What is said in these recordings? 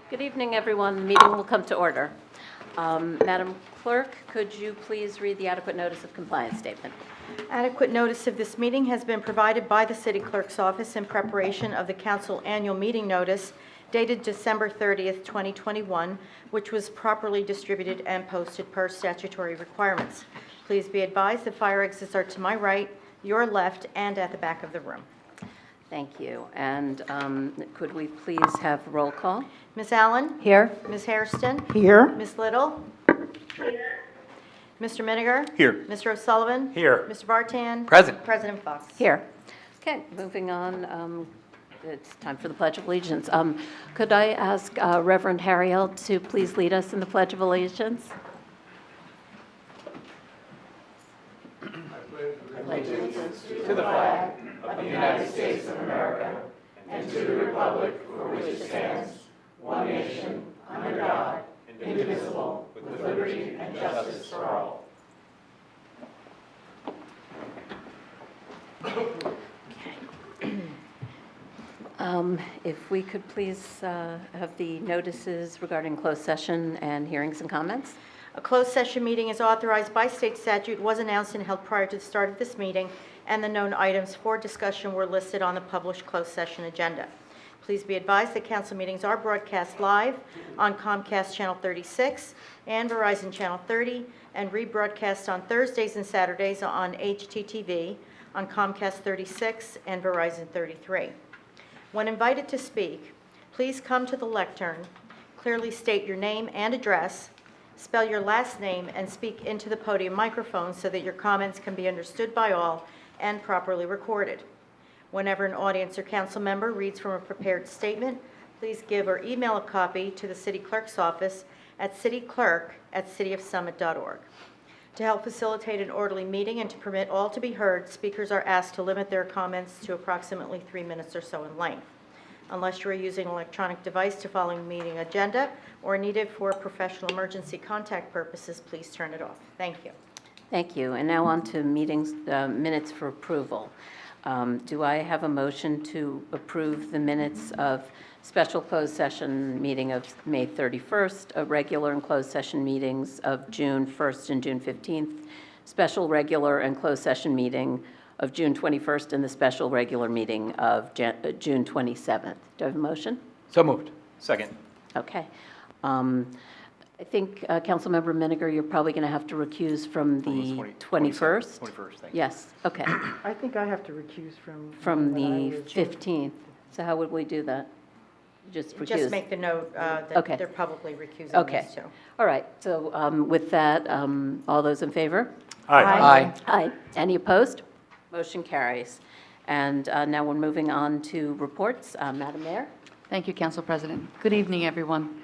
Good evening, everyone. The meeting will come to order. Madam Clerk, could you please read the adequate notice of compliance statement? Adequate notice of this meeting has been provided by the City Clerk's office in preparation of the Council Annual Meeting Notice dated December 30th, 2021, which was properly distributed and posted per statutory requirements. Please be advised the fire exits are to my right, your left, and at the back of the room. Thank you. And could we please have roll call? Ms. Allen? Here. Ms. Hairston? Here. Ms. Little? Here. Mr. Miniger? Here. Mr. O'Sullivan? Here. Mr. Vartan? Present. President Fox? Here. Okay, moving on. It's time for the Pledge of Allegiance. Could I ask Reverend Harriel to please lead us in the Pledge of Allegiance? To the flag of the United States of America and to the republic for which it stands, one nation, under God, indivisible, with liberty and justice for all. If we could please have the notices regarding closed session and hearings and comments. A closed session meeting is authorized by state statute, was announced and held prior to the start of this meeting, and the known items for discussion were listed on the published closed session agenda. Please be advised that council meetings are broadcast live on Comcast Channel 36 and Verizon Channel 30, and rebroadcast on Thursdays and Saturdays on HTTV on Comcast 36 and Verizon 33. When invited to speak, please come to the lectern, clearly state your name and address, spell your last name, and speak into the podium microphone so that your comments can be understood by all and properly recorded. Whenever an audience or council member reads from a prepared statement, please give or email a copy to the City Clerk's office at cityclerk@cityofsummit.org. To help facilitate an orderly meeting and to permit all to be heard, speakers are asked to limit their comments to approximately 3 minutes or so in length. Unless you are using an electronic device to follow the meeting agenda or need it for professional emergency contact purposes, please turn it off. Thank you. Thank you. And now on to meetings minutes for approval. Do I have a motion to approve the minutes of special closed session meeting of May 31st, a regular and closed session meetings of June 1st and June 15th, special regular and closed session meeting of June 21st, and the special regular meeting of June 27th? Do I have a motion? So moved. Second. Okay. I think, Councilmember Miniger, you're probably going to have to recuse from the 21st? 21st, thank you. Yes, okay. I think I have to recuse from... From when I the was- 15th. So how would we do that? Just recuse? Just make the note that Okay. they're publicly recusing Okay. these two. All right. So with that, all those in favor? Aye. Aye. Any opposed? Motion carries. And now we're moving on to reports. Madam Mayor? Thank you, Council President. Good evening, everyone.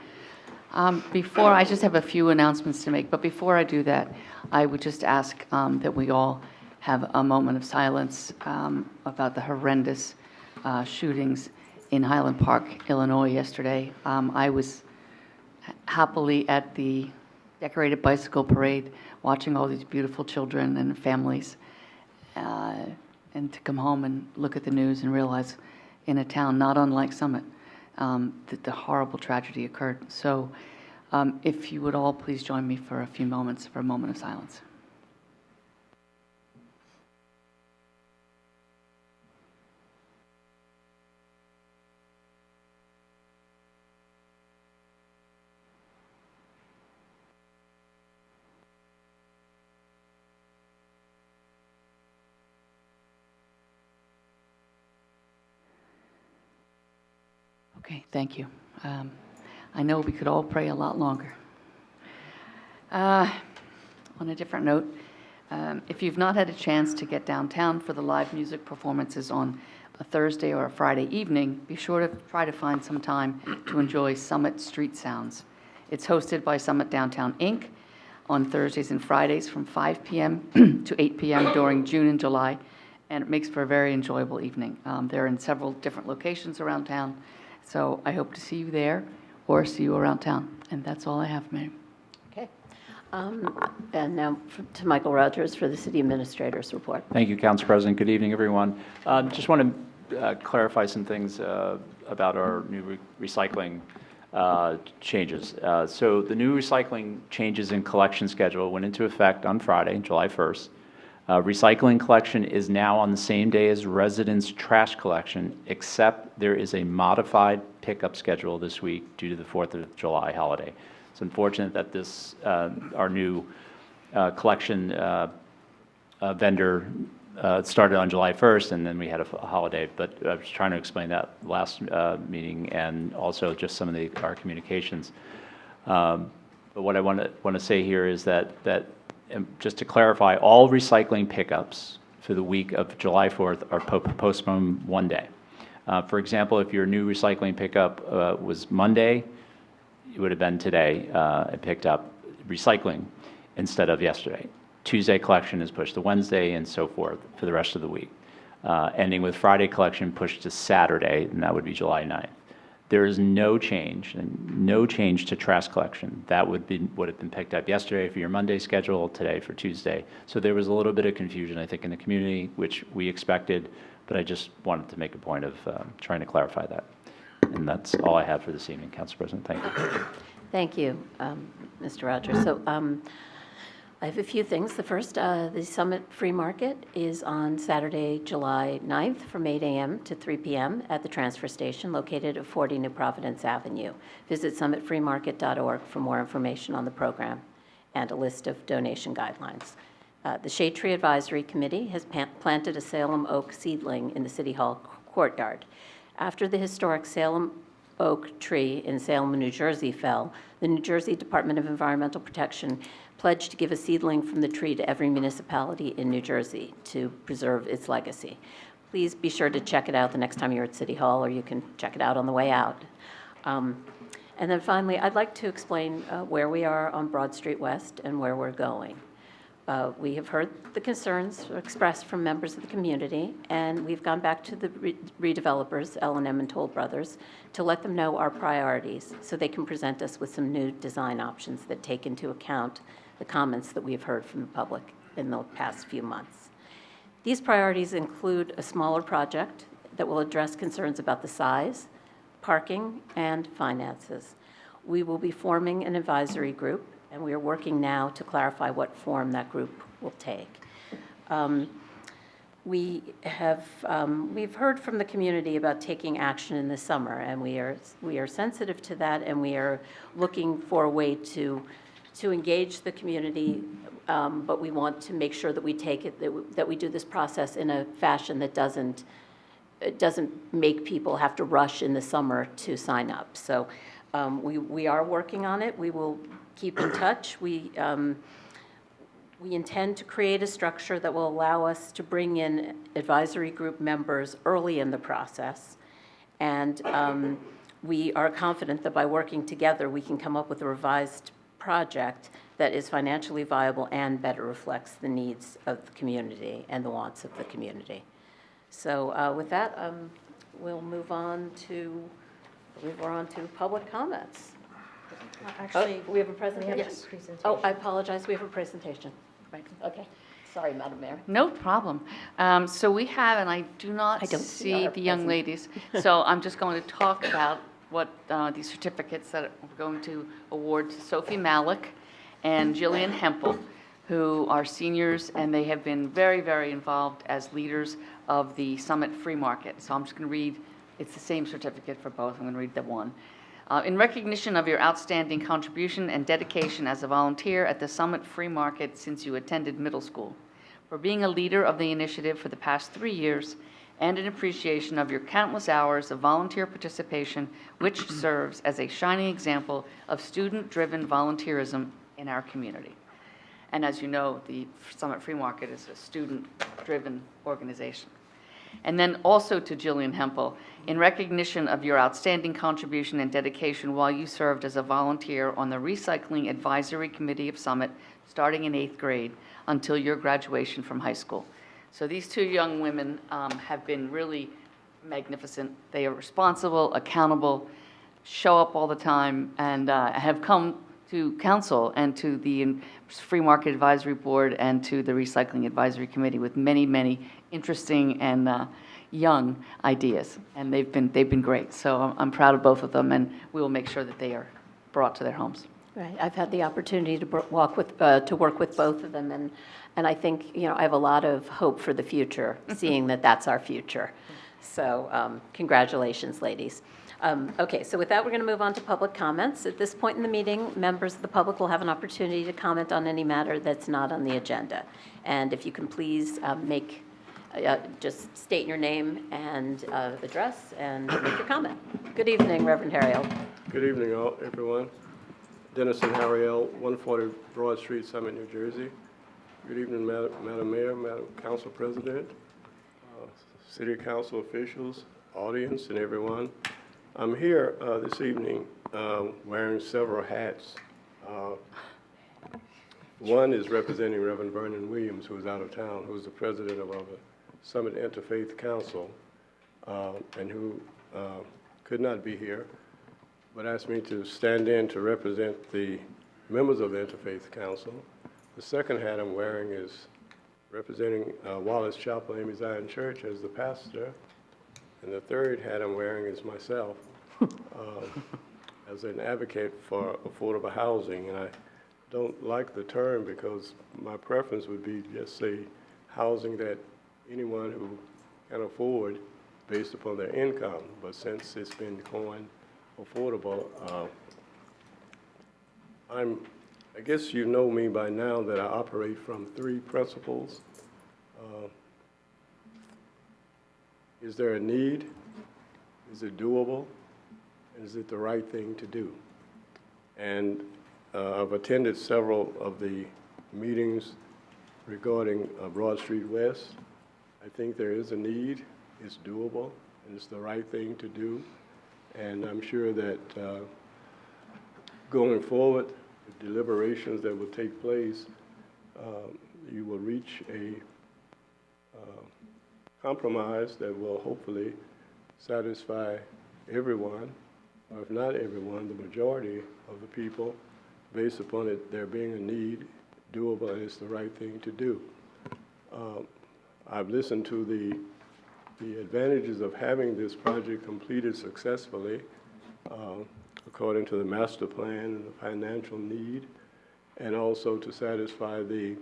I just have a few announcements to make, but before I do that, I would just ask that we all have a moment of silence about the horrendous shootings in Highland Park, Illinois, yesterday. I was happily at the decorated bicycle parade, watching all these beautiful children and families, and to come home and look at the news and realize in a town not unlike Summit, that the horrible tragedy occurred. So if you would all please join me for a few moments, for a moment of silence. Okay, thank you. I know we could all pray a lot longer. On a different note, if you've not had a chance to get downtown for the live music performances on a Thursday or a Friday evening, be sure to try to find some time to enjoy Summit Street Sounds. It's hosted by Summit Downtown Inc. on Thursdays and Fridays from 5 p.m. to 8 p.m. during June and July, and it makes for a very enjoyable evening. They're in several different locations around town. So I hope to see you there or see you around town. And that's all I have, Mayor. Okay. And now to Michael Rogers for the City Administrator's report. Thank you, Council President. Good evening, everyone. Just want to clarify some things about our new recycling changes. So the new recycling changes in collection schedule went into effect on Friday, July 1st. Recycling collection is now on the same day as residents' trash collection, except there is a modified pickup schedule this week due to the 4th of July holiday. It's unfortunate that this, our new collection vendor started on July 1st, and then we had a holiday, but I was trying to explain that last meeting, and also just some of our communications. But what I want to say here is that just to clarify, all recycling pickups for the week of July 4th are postponed one day. For example, if your new recycling pickup was Monday, it would have been today and picked up recycling instead of yesterday. Tuesday collection is pushed to Wednesday and so forth for the rest of the week, ending with Friday collection pushed to Saturday, and that would be July 9th. There is no change to trash collection. That would have been picked up yesterday for your Monday schedule, today for Tuesday. So there was a little bit of confusion, I think, in the community, which we expected, but I just wanted to make a point of trying to clarify that. And that's all I have for this evening, Council President. Thank you. Thank you, Mr. Rogers. So I have a few things. The first, the Summit Free Market is on Saturday, July 9th from 8 a.m. to 3 p.m. at the transfer station located at 40 New Providence Avenue. Visit summitfreemarket.org for more information on the program and a list of donation guidelines. The Shade Tree Advisory Committee has planted a Salem oak seedling in the City Hall courtyard. After the historic Salem oak tree in Salem, New Jersey fell, the New Jersey Department of Environmental Protection pledged to give a seedling from the tree to every municipality in New Jersey to preserve its legacy. Please be sure to check it out the next time you're at City Hall, or you can check it out on the way out. And then finally, I'd like to explain where we are on Broad Street West and where we're going. We have heard the concerns expressed from members of the community, and we've gone back to the redevelopers, L&M and Toll Brothers, to let them know our priorities so they can present us with some new design options that take into account the comments that we've heard from the public in the past few months. These priorities include a smaller project that will address concerns about the size, parking, and finances. We will be forming an advisory group, and we are working now to clarify what form that group will take. We've heard from the community about taking action in the summer, and we are sensitive to that, and we are looking for a way to engage the community, but we want to make sure that we take it, that we do this process in a fashion that doesn't make people have to rush in the summer to sign up. So we are working on it. We will keep in touch. We intend to create a structure that will allow us to bring in advisory group members early in the process. And we are confident that by working together, we can come up with a revised project that is financially viable and better reflects the needs of the community and the wants of the community. So with that, we'll move on to, I believe we're on to public comments. Actually, We have a presentation? yes, presentation. Oh, I apologize, we have a presentation. Right, okay. Sorry, Madam Mayor. No problem. So we have, and I do not I don't see see our the young present. ladies, so I'm just going to talk about what these certificates that we're going to award to Sophie Malik and Jillian Hempel, who are seniors, and they have been very, very involved as leaders of the Summit Free Market. So I'm just going to read, it's the same certificate for both. I'm going to read the one. In recognition of your outstanding contribution and dedication as a volunteer at the Summit Free Market since you attended middle school, for being a leader of the initiative for the past 3 years, and in appreciation of your countless hours of volunteer participation, which serves as a shining example of student-driven volunteerism in our community. And as you know, the Summit Free Market is a student-driven organization. And then also to Jillian Hempel, in recognition of your outstanding contribution and dedication while you served as a volunteer on the Recycling Advisory Committee of Summit, starting in 8th grade until your graduation from high school. So these two young women have been really magnificent. They are responsible, accountable, show up all the time, and have come to council and to the Free Market Advisory Board and to the Recycling Advisory Committee with many, many interesting and young ideas, and they've been great. So I'm proud of both of them, and we will make sure that they are brought to their homes. Right, I've had the opportunity to to work with both of them, and I think, I have a lot of hope for the future, seeing that that's our future. So, congratulations, ladies. Okay, so with that, we're going to move on to public comments. At this point in the meeting, members of the public will have an opportunity to comment on any matter that's not on the agenda. And if you can please just state your name and address and make your comment. Good evening, Reverend Harriel. Good evening, everyone. Dennison Harriel, 140 Broad Street, Summit, New Jersey. Good evening, Madam Mayor, Madam Council President, City Council officials, audience, and everyone. I'm here this evening wearing several hats. One is representing Reverend Vernon Williams, who is out of town, who is the president of our Summit Interfaith Council, and who could not be here, but asked me to stand in to represent the members of the Interfaith Council. The second hat I'm wearing is representing Wallace Chapel, Amy Zion Church as the pastor. And the third hat I'm wearing is myself as an advocate for affordable housing. And I don't like the term because my preference would be just say housing that anyone who can afford based upon their income. But since it's been coined affordable, I guess you know me by now that I operate from three principles. Is there a need? Is it doable? And is it the right thing to do? And I've attended several of the meetings regarding Broad Street West. I think there is a need, it's doable, and it's the right thing to do. And I'm sure that going forward, the deliberations that will take place, you will reach a compromise that will hopefully satisfy everyone, or if not everyone, the majority of the people, based upon it there being a need, doable, and it's the right thing to do. I've listened to the advantages of having this project completed successfully, according to the master plan and the financial need, and also to satisfy the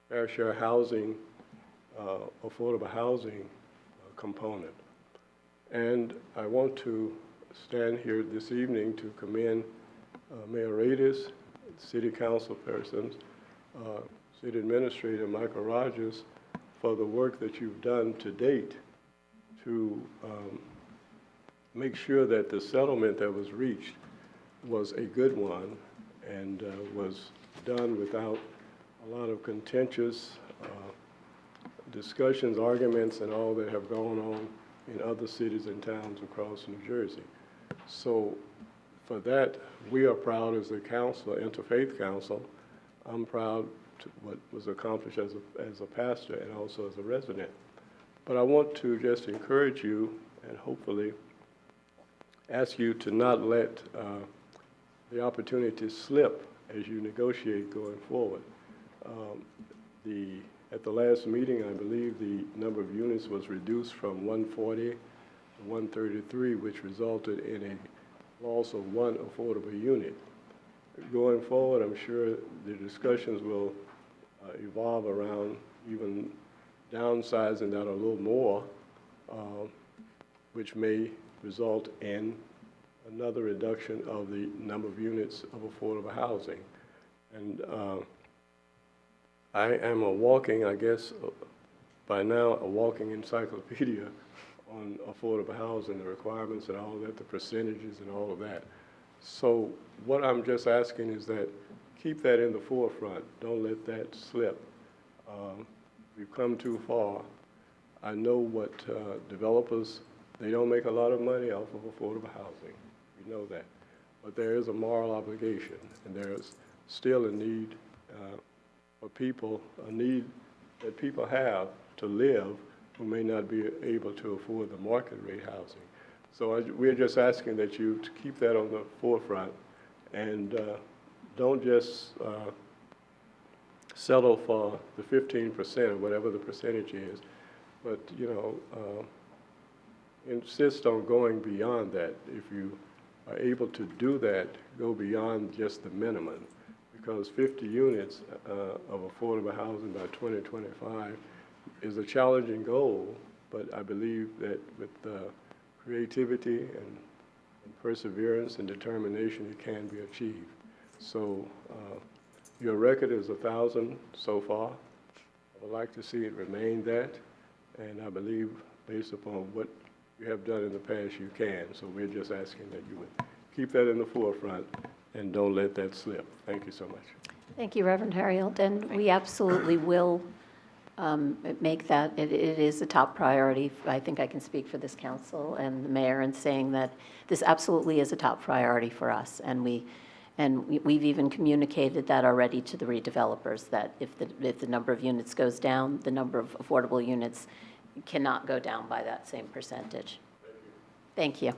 fair share housing, affordable housing component. And I want to stand here this evening to commend Mayor Radis, City Council persons, City Administrator Michael Rogers, for the work that you've done to date to make sure that the settlement that was reached was a good one and was done without a lot of contentious discussions, arguments, and all that have gone on in other cities and towns across New Jersey. So for that, we are proud as a council, Interfaith Council. I'm proud to what was accomplished as a pastor and also as a resident. But I want to just encourage you and hopefully ask you to not let the opportunity slip as you negotiate going forward. At the last meeting, I believe the number of units was reduced from 140 to 133, which resulted in a loss of one affordable unit. Going forward, I'm sure the discussions will evolve around even downsizing that a little more, which may result in another reduction of the number of units of affordable housing. And I am a walking, I guess, by now, a walking encyclopedia on affordable housing, the requirements and all that, the percentages and all of that. So what I'm just asking is that keep that in the forefront. Don't let that slip. We've come too far. I know what developers, they don't make a lot of money off of affordable housing. We know that. But there is a moral obligation, and there's still a need for people, a need that people have to live who may not be able to afford the market rate housing. So we're just asking that you to keep that on the forefront and don't just settle for the 15% or whatever the percentage is, but, insist on going beyond that. If you are able to do that, go beyond just the minimum, because 50 units of affordable housing by 2025 is a challenging goal, but I believe that with creativity and perseverance and determination, it can be achieved. So your record is 1,000 so far. I would like to see it remain that, and I believe based upon what you have done in the past, you can. So we're just asking that you would keep that in the forefront and don't let that slip. Thank you so much. Thank you, Reverend Harrield, and we absolutely will make that, it is a top priority. I think I can speak for this council and the mayor in saying that this absolutely is a top priority for us, and we've even communicated that already to the redevelopers, that if the number of units goes down, the number of affordable units cannot go down by that same percentage. Thank you.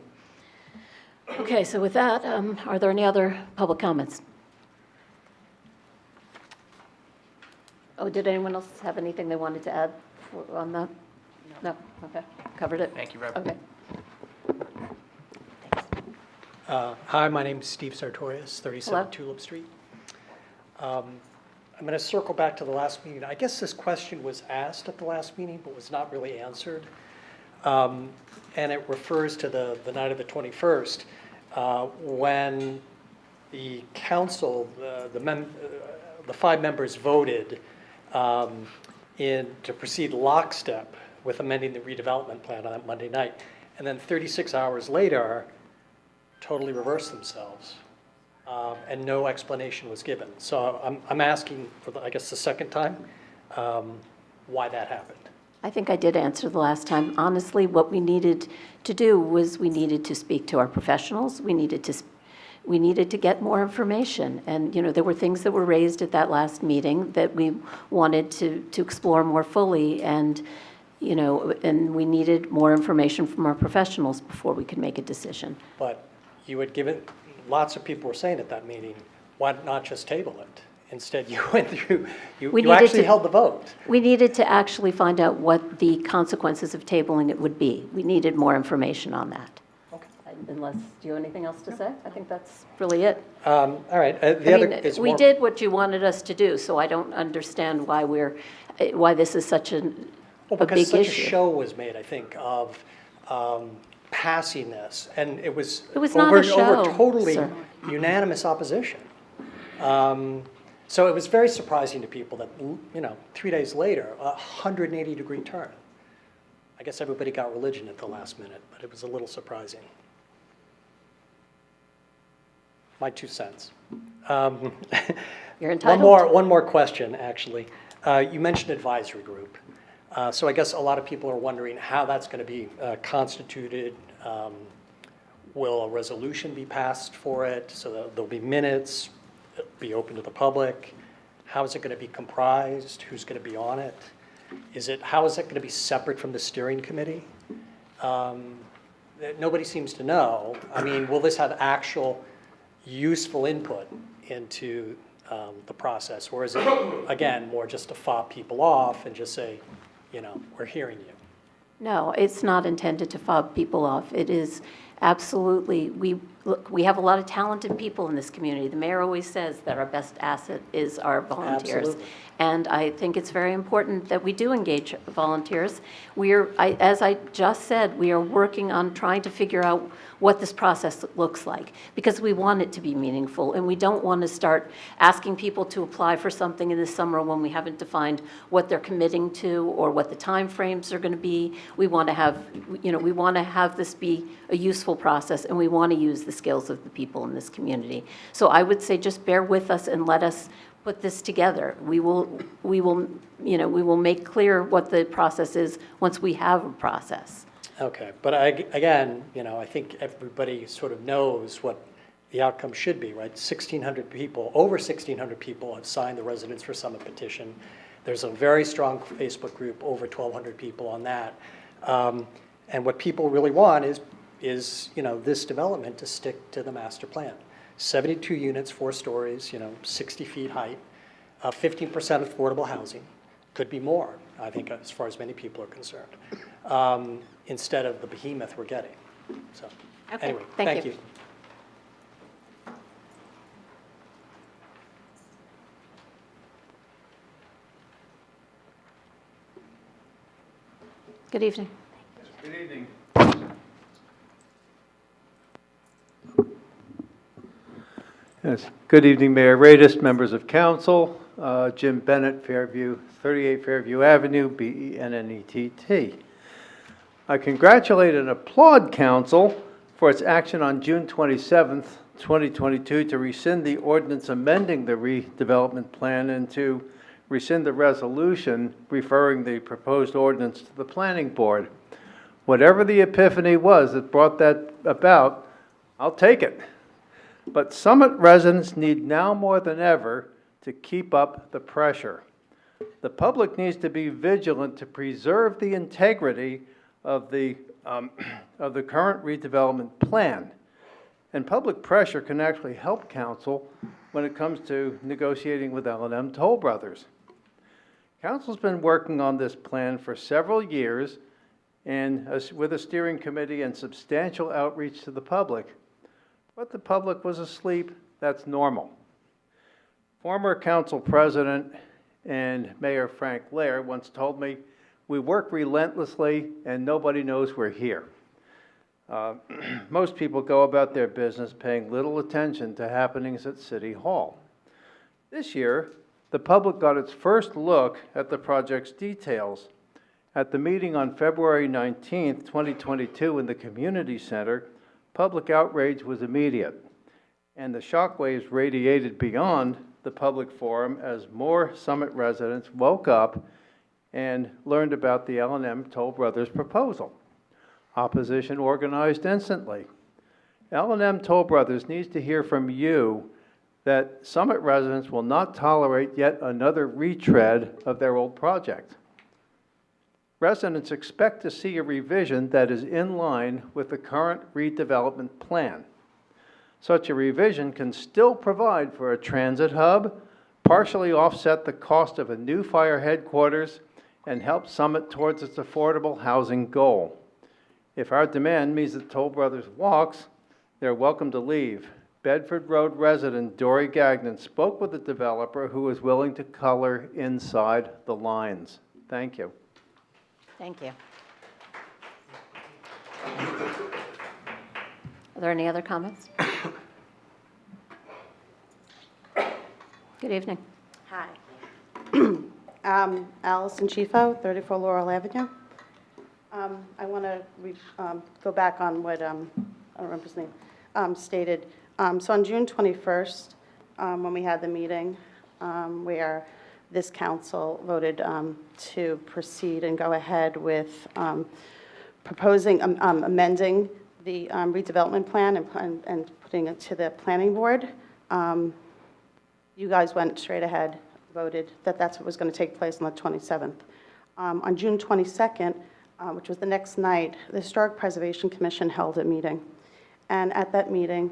Okay, so with that, are there any other public comments? Oh, did anyone else have anything they wanted to add on that? No? Okay, covered it? Thank you, Reverend. Okay. Hi, my name is Steve Sartorius, 37 Hello. Tulip Street. I'm going to circle back to the last meeting. I guess this question was asked at the last meeting, but was not really answered. And it refers to the night of the 21st, when the council, the 5 members voted to proceed lockstep with amending the redevelopment plan on that Monday night. And then 36 hours later, totally reversed themselves, and no explanation was given. So I'm asking for, I guess, the second time, why that happened. I think I did answer the last time. Honestly, what we needed to do was we needed to speak to our professionals. We needed to get more information. And, there were things that were raised at that last meeting that we wanted to explore more fully. And, and we needed more information from our professionals before we could make a decision. But you had given, lots of people were saying at that meeting, why not just table it? Instead, you went through, you actually held the vote. We needed to actually find out what the consequences of tabling it would be. We needed more information on that. Okay. Unless, do you have anything else to say? I think that's really it. All right. The other is we more. did what you wanted us to do, so I don't understand why this is such a Because big such issue. a show was made, I think, of passing this, and it was not a over show, totally sir. unanimous opposition. So it was very surprising to people that, 3 days later, a 180-degree turn. I guess everybody got religion at the last minute, but it was a little surprising. My 2 cents. You're entitled. One more question, actually. You mentioned advisory group. So I guess a lot of people are wondering how that's going to be constituted. Will a resolution be passed for it so that there'll be minutes, be open to the public? How is it going to be comprised? Who's going to be on it? How is it going to be separate from the steering committee? Nobody seems to know. I mean, will this have actual useful input into the process? Or is it, again, more just to fob people off and just say, we're hearing you? No, it's not intended to fob people off. It is absolutely, we have a lot of talented people in this community. The mayor always says that our best asset is our volunteers. Absolutely. And I think it's very important that we do engage volunteers. As I just said, we are working on trying to figure out what this process looks like, because we want it to be meaningful, and we don't want to start asking people to apply for something in the summer when we haven't defined what they're committing to or what the timeframes are going to be. We want to have this be a useful process, and we want to use the skills of the people in this community. So I would say just bear with us and let us put this together. We will make clear what the process is once we have a process. Okay, but again, I think everybody sort of knows what the outcome should be, right? 1,600 people, over 1,600 people have signed the Residents for Summit petition. There's a very strong Facebook group, over 1,200 people on that. And what people really want is this development to stick to the master plan. 72 units, 4 stories, 60 feet height. 15% affordable housing, could be more, I think, as far as many people are concerned, instead of the behemoth we're getting. So, Okay, anyway, thank thank you. you. Good evening. Good evening. Yes, good evening, Mayor Radis, members of council, Jim Bennett, Fairview, 38 Fairview Avenue, BENNETT. I congratulate and applaud council for its action on June 27th, 2022 to rescind the ordinance amending the redevelopment plan and to rescind the resolution referring the proposed ordinance to the planning board. Whatever the epiphany was that brought that about, I'll take it. But Summit residents need now more than ever to keep up the pressure. The public needs to be vigilant to preserve the integrity of the current redevelopment plan. And public pressure can actually help council when it comes to negotiating with L&M Toll Brothers. Council's been working on this plan for several years and with a steering committee and substantial outreach to the public. But the public was asleep. That's normal. Former council president and Mayor Frank Lair once told me, "We work relentlessly and nobody knows we're here." Most people go about their business paying little attention to happenings at City Hall. This year, the public got its first look at the project's details. At the meeting on February 19th, 2022 in the Community Center, public outrage was immediate, and the shockwaves radiated beyond the public forum as more Summit residents woke up and learned about the L&M Toll Brothers proposal. Opposition organized instantly. L&M Toll Brothers needs to hear from you that Summit residents will not tolerate yet another retread of their old project. Residents expect to see a revision that is in line with the current redevelopment plan. Such a revision can still provide for a transit hub, partially offset the cost of a new fire headquarters, and help Summit towards its affordable housing goal. If our demand means that Toll Brothers walks, they're welcome to leave. Bedford Road resident Dory Gagnon spoke with the developer who was willing to color inside the lines. Thank you. Thank you. Are there any other comments? Good evening. Hi. Allison Chifo, 34 Laurel Avenue. I want to go back on what, I don't remember his name, stated. So on June 21st, when we had the meeting where this council voted to proceed and go ahead with proposing, amending the redevelopment plan and putting it to the planning board, you guys went straight ahead, voted that that's what was going to take place on the 27th. On June 22nd, which was the next night, the Historic Preservation Commission held a meeting. And at that meeting,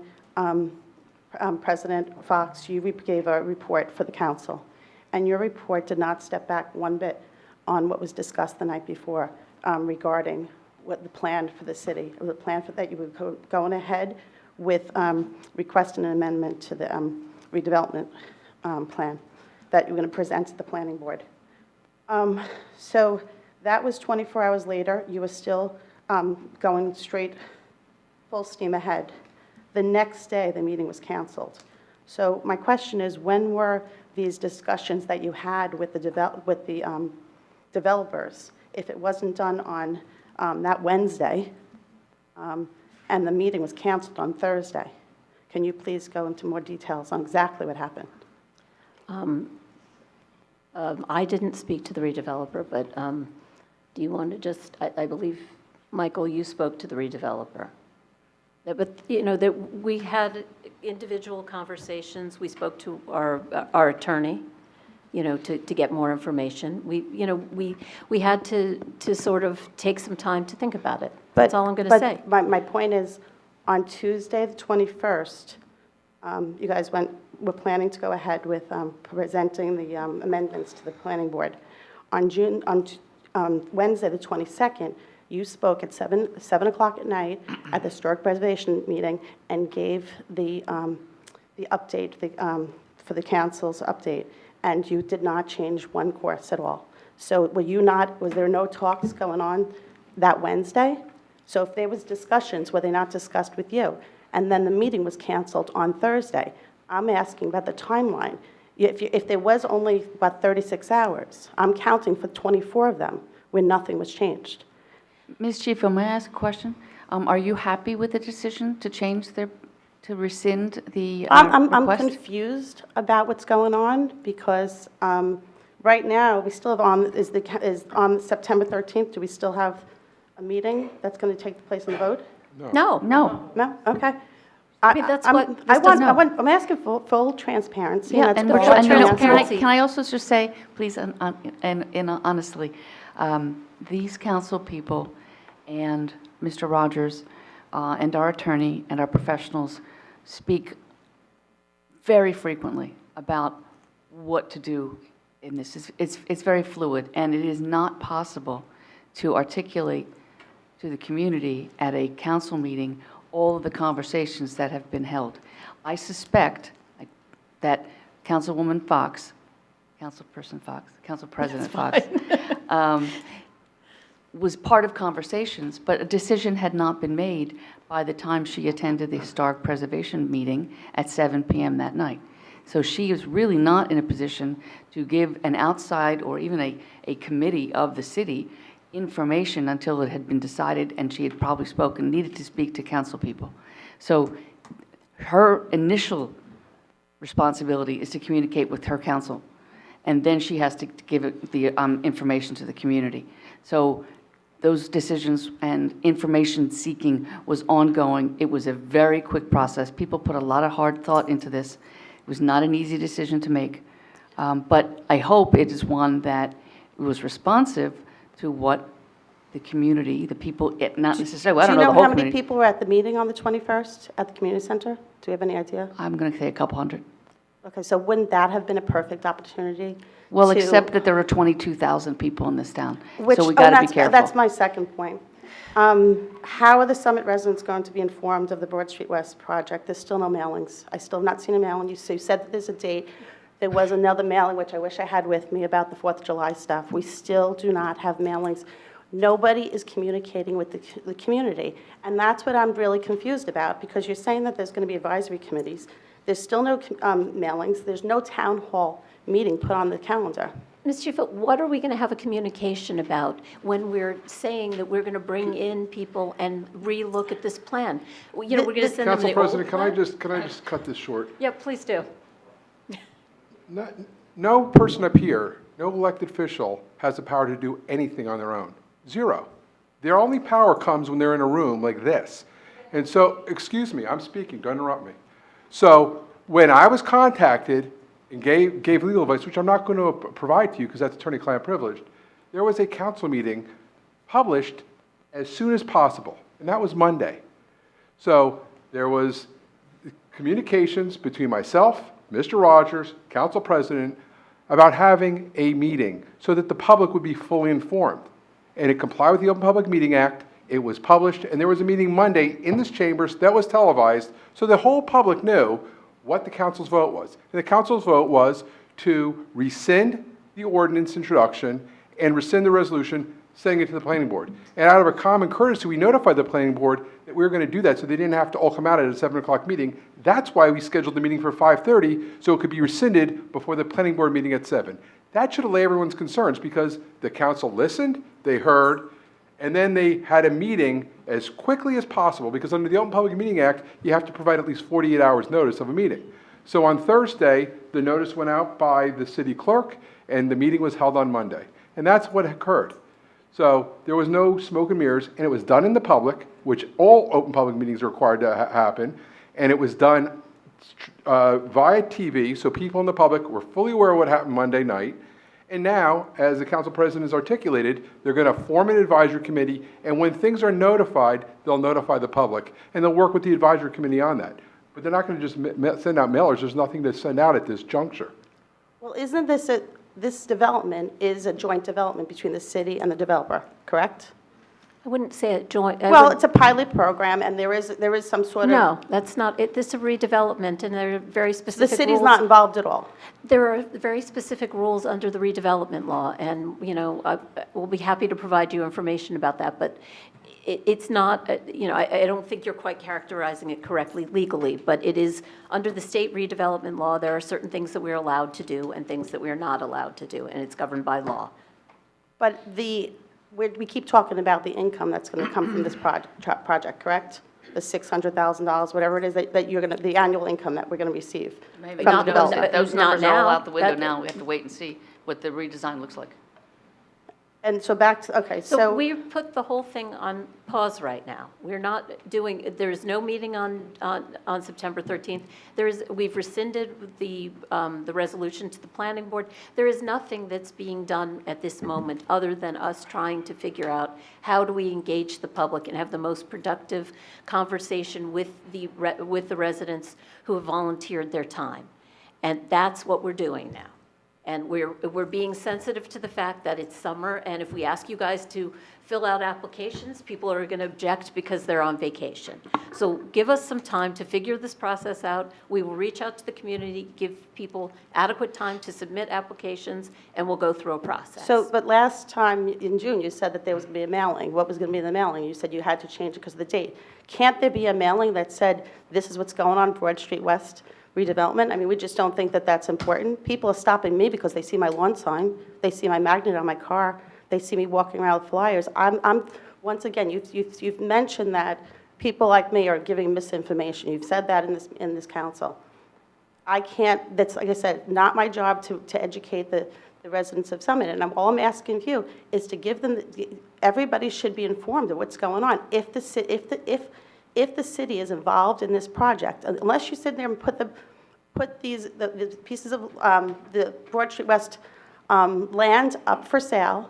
President Fox, you gave a report for the council. And your report did not step back one bit on what was discussed the night before regarding what the plan for the city, or the plan for that you were going ahead with requesting an amendment to the redevelopment plan that you were going to present to the planning board. So that was 24 hours later. You were still going straight, full steam ahead. The next day, the meeting was canceled. So my question is, when were these discussions that you had with the developers, if it wasn't done on that Wednesday, and the meeting was canceled on Thursday? Can you please go into more details on exactly what happened? I didn't speak to the redeveloper, but do you want to just, I believe, Michael, you spoke to the redeveloper. But, you know, that we had individual conversations. We spoke to our attorney, you know, to get more information. We had to sort of take some time to think about it. That's all I'm going to say. But my point is, on Tuesday, the 21st, you guys were planning to go ahead with presenting the amendments to the planning board. On Wednesday, the 22nd, you spoke at 7 o'clock at night at the Historic Preservation meeting and gave the update for the council's update, and you did not change one course at all. So was there no talks going on that Wednesday? So if there was discussions, were they not discussed with you? And then the meeting was canceled on Thursday. I'm asking about the timeline. If there was only about 36 hours, I'm counting for 24 of them where nothing was changed. Ms. Chiefo, may I ask a question? Are you happy with the decision to to rescind the I'm request? confused about what's going on because right now, we still have is on September 13th, do we still have a meeting that's going to take place in the vote? No. No. No? Okay. I mean, that's what this doesn't- I'm asking for full transparency. Yeah, that's and all we're I'm trying, asking. can I also just say, please, and honestly, these council people and Mr. Rogers and our attorney and our professionals speak very frequently about what to do in this. It's very fluid, and it is not possible to articulate to the community at a council meeting all of the conversations that have been held. I suspect that Councilwoman Fox, Councilperson Fox, Council President Fox, was part of conversations, but a decision had not been made by the time she attended the Historic Preservation meeting at 7 p.m. that night. So she is really not in a position to give an outside or even a committee of the city information until it had been decided and she had probably needed to speak to council people. So her initial responsibility is to communicate with her council, and then she has to give the information to the community. So those decisions and information seeking was ongoing. It was a very quick process. People put a lot of hard thought into this. It was not an easy decision to make, but I hope it is one that was responsive to what the community, the people, not necessarily, I don't know the Do you whole know how many community. people were at the meeting on the 21st at the community center? Do you have any idea? I'm going to say a couple hundred. Okay, so wouldn't that have been a perfect opportunity? Well, to- except that there are 22,000 people in this town, Which, so we got to be careful. That's my second point. How are the Summit residents going to be informed of the Broad Street West project? There's still no mailings. I still have not seen a mailing. You said that there's a date. There was another mailing, which I wish I had with me, about the 4th of July stuff. We still do not have mailings. Nobody is communicating with the community. And that's what I'm really confused about, because you're saying that there's going to be advisory committees. There's still no mailings. There's no town hall meeting put on the calendar. Ms. Chief, what are we going to have a communication about when we're saying that we're going to bring in people and relook at this plan? You know, we're going to send them the Council old President, can I plan? just cut this short? Yeah, please do. No person up here, no elected official has the power to do anything on their own. Zero. Their only power comes when they're in a room like this. And so, excuse me, I'm speaking, don't interrupt me. So when I was contacted and gave legal advice, which I'm not going to provide to you because that's attorney-client privileged, there was a council meeting published as soon as possible, and that was Monday. So there was communications between myself, Mr. Rogers, council president, about having a meeting so that the public would be fully informed. And it complied with the Open Public Meeting Act. It was published, and there was a meeting Monday in this chambers that was televised, so the whole public knew what the council's vote was. And the council's vote was to rescind the ordinance introduction and rescind the resolution, sending it to the planning board. And out of a common courtesy, we notified the planning board that we were going to do that so they didn't have to all come out at a 7 o'clock meeting. That's why we scheduled the meeting for 5:30, so it could be rescinded before the planning board meeting at 7. That should allay everyone's concerns because the council listened, they heard, and then they had a meeting as quickly as possible because under the Open Public Meeting Act, you have to provide at least 48 hours notice of a meeting. So on Thursday, the notice went out by the city clerk and the meeting was held on Monday. And that's what occurred. So there was no smoke and mirrors, and it was done in the public, which all open public meetings are required to happen, and it was done via TV, so people in the public were fully aware of what happened Monday night. And now, as the council president has articulated, they're going to form an advisory committee, and when things are notified, they'll notify the public, and they'll work with the advisory committee on that. But they're not going to just send out mailers. There's nothing to send out at this juncture. Well, isn't this development is a joint development between the city and the developer, correct? I wouldn't say a joint. Well, it's a pilot program, and there is some sort of... No, that's not, this is a redevelopment, and there are very The specific rules. city's not involved at all. There are very specific rules under the redevelopment law, and, we'll be happy to provide you information about that, but it's not, I don't think you're quite characterizing it correctly legally, but it is, under the state redevelopment law, there are certain things that we're allowed to do and things that we are not allowed to do, and it's governed by law. But we keep talking about the income that's going to come from this project, correct? The $600,000, whatever it is that you're going to, the annual income that we're going to receive Maybe from not the those, development. those Not numbers are all now. out the window That- now. We have to wait and see what the redesign looks like. And so back to, okay, So so, we've put the whole thing on pause right now. We're not doing, there's no meeting on September 13th. We've rescinded the resolution to the planning board. There is nothing that's being done at this moment other than us trying to figure out how do we engage the public and have the most productive conversation with the residents who have volunteered their time. And that's what we're doing now. And we're being sensitive to the fact that it's summer, and if we ask you guys to fill out applications, people are going to object because they're on vacation. So give us some time to figure this process out. We will reach out to the community, give people adequate time to submit applications, and we'll go through a process. but last time in June, you said that there was going to be a mailing. What was going to be in the mailing? You said you had to change it because of the date. Can't there be a mailing that said, this is what's going on Broad Street West redevelopment? I mean, we just don't think that that's important. People are stopping me because they see my lawn sign, they see my magnet on my car, they see me walking around with flyers. Once again, you've mentioned that people like me are giving misinformation. You've said that in this council. I can't, that's, like I said, not my job to educate the residents of Summit. And all I'm asking you is to give them, everybody should be informed of what's going on. If the city is involved in this project, unless you sit there and put the pieces of the Broad Street West land up for sale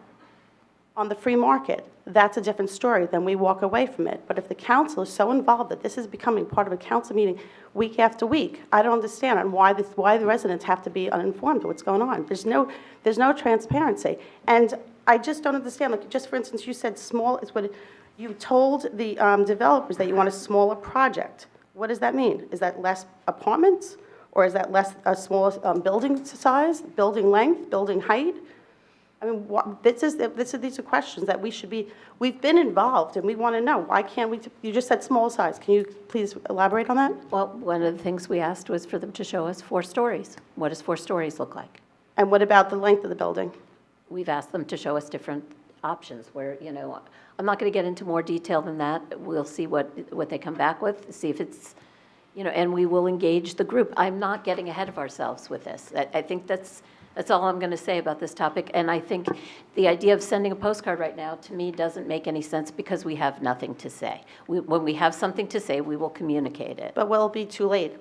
on the free market, that's a different story. Then we walk away from it. But if the council is so involved that this is becoming part of a council meeting week after week, I don't understand on why the residents have to be uninformed of what's going on. There's no transparency, and I just don't understand. Like, just for instance, you said small is what. You told the developers that you want a smaller project. What does that mean? Is that less apartments? Or is that a smaller building size, building length, building height? I mean, these are questions that we've been involved, and we want to know. Why can't we, you just said small size. Can you please elaborate on that? Well, one of the things we asked was for them to show us 4 stories. What does 4 stories look like? And what about the length of the building? We've asked them to show us different options where, I'm not going to get into more detail than that. We'll see what they come back with, see if it's, and we will engage the group. I'm not getting ahead of ourselves with this. I think that's all I'm going to say about this topic. And I think the idea of sending a postcard right now, to me, doesn't make any sense because we have nothing to say. When we have something to say, we will communicate it. But will it be too late?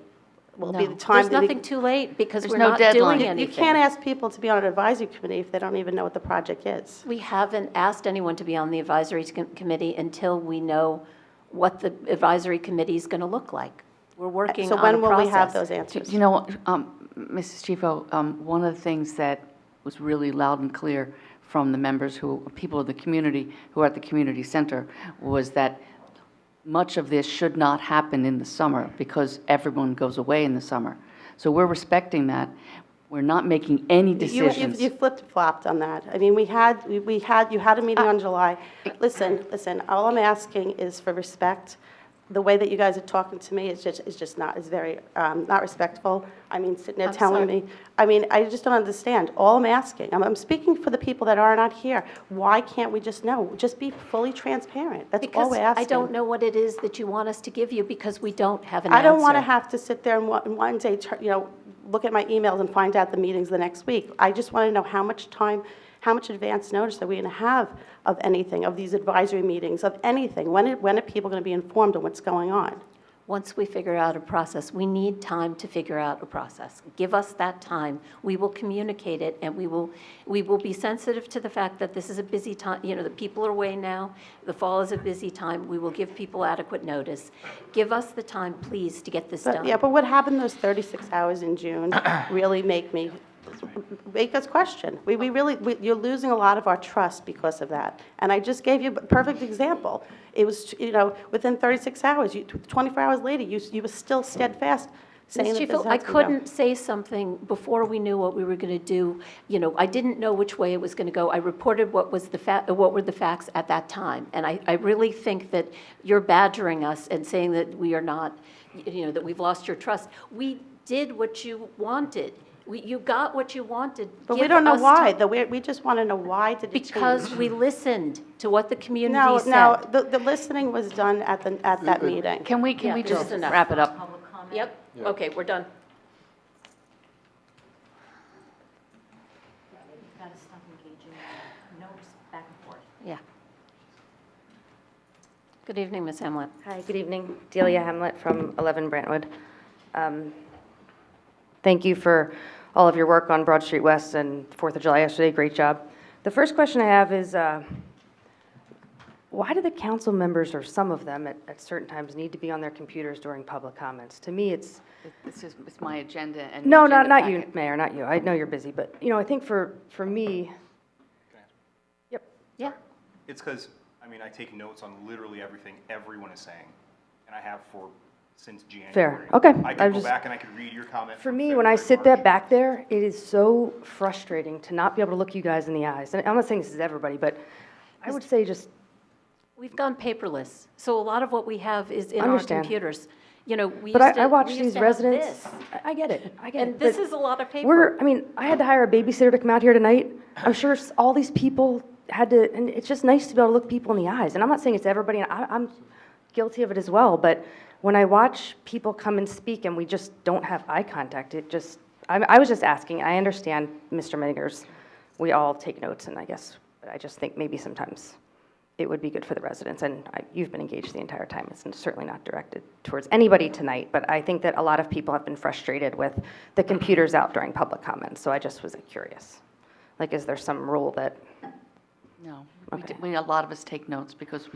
Will it be No, the time? there's that nothing too late because There's we're no not deadline. doing anything. You can't ask people to be on an advisory committee if they don't even know what the project is. We haven't asked anyone to be on the advisory committee until we know what the advisory committee is going to look like. We're working on a So process. when will we have those answers? You know, Mrs. Chifo, one of the things that was really loud and clear from the members people of the community who are at the community center was that much of this should not happen in the summer because everyone goes away in the summer. So we're respecting that. We're not making any decisions. You flip-flopped on that. I mean, you had a meeting on July. Listen, all I'm asking is for respect. The way that you guys are talking to me is just not, is very, not respectful. I mean, sitting there I'm telling sorry. me, I mean, I just don't understand. All I'm asking, I'm speaking for the people that are not here. Why can't we just know? Just be fully transparent. That's all Because we're asking. I don't know what it is that you want us to give you because we don't have an answer. I don't want to have to sit there and one day, look at my emails and find out the meetings the next week. I just want to know how much time, how much advance notice are we going to have of anything, of these advisory meetings, of anything? When are people going to be informed of what's going on? once we figure out a process, we need time to figure out a process. Give us that time. We will communicate it, and we will be sensitive to the fact that this is a busy time. You know, the people are away now. The fall is a busy time. We will give people adequate notice. Give us the time, please, to get this done. Yeah, but what happened those 36 hours in June really make us question. You're losing a lot of our trust because of that. And I just gave you a perfect example. It was, within 36 hours, 24 hours later, you were still steadfast saying Ms. that Chief, this I has to go. couldn't say something before we knew what we were going to do. I didn't know which way it was going to go. I reported what were the facts at that time. And I really think that you're badgering us and saying that we are not, that we've lost your trust. We did what you wanted. You got what you wanted. But we Give don't know us why. time. We just want to know why did it change? Because we listened to what the community said. No, the listening was done at that meeting. Can we Yeah, just just enough. wrap it up? Yep, okay, we're done. Gotta stop engaging in notes back and forth. Yeah. Good evening, Ms. Hamlet. Hi, good evening. Delia Hamlet from 11 Brantwood. Thank you for all of your work on Broad Street West and 4th of July yesterday. Great job. The first question I have is, why do the council members, or some of them at certain times, need to be on their computers during public comments? To me, it's... It's my agenda and. No, agenda not you, packet. Mayor, not you. I know you're busy, but, I think for me... Yep. Yeah. It's because, I take notes on literally everything everyone is saying, and I have since January. Fair. Okay. I I'm could go just- back and I could read your comment. For from me, when I February, sit there March. back there, it is so frustrating to not be able to look you guys in the eyes. And I'm not saying this is everybody, but I would say just, We've gone paperless, so a lot of what we have is in our Understand. computers. We but used to. I watch we used these to have residents. this. I get it. I get And it. this but is a lot of paper. I had to hire a babysitter to come out here tonight. I'm sure all these people had to, and it's just nice to be able to look people in the eyes. And I'm not saying it's everybody, and I'm guilty of it as well, but when I watch people come and speak and we just don't have eye contact, I was just asking. I understand, Mr. Megers, we all take notes, and I just think maybe sometimes it would be good for the residents, and you've been engaged the entire time. It's certainly not directed towards anybody tonight, but I think that a lot of people have been frustrated with the computers out during public comments, so I just was curious. Is there some rule that... No, Okay. a lot of us take notes because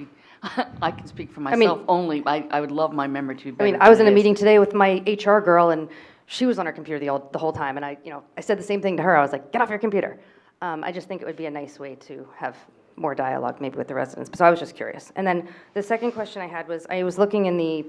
I can speak for myself only. I would love my memory to be better. I was in than a it is. meeting today with my HR girl, and she was on her computer the whole time, and I said the same thing to her. I was like, get off your computer. I just think it would be a nice way to have more dialogue maybe with the residents. So I was just curious. And then the second question I had was, I was looking in the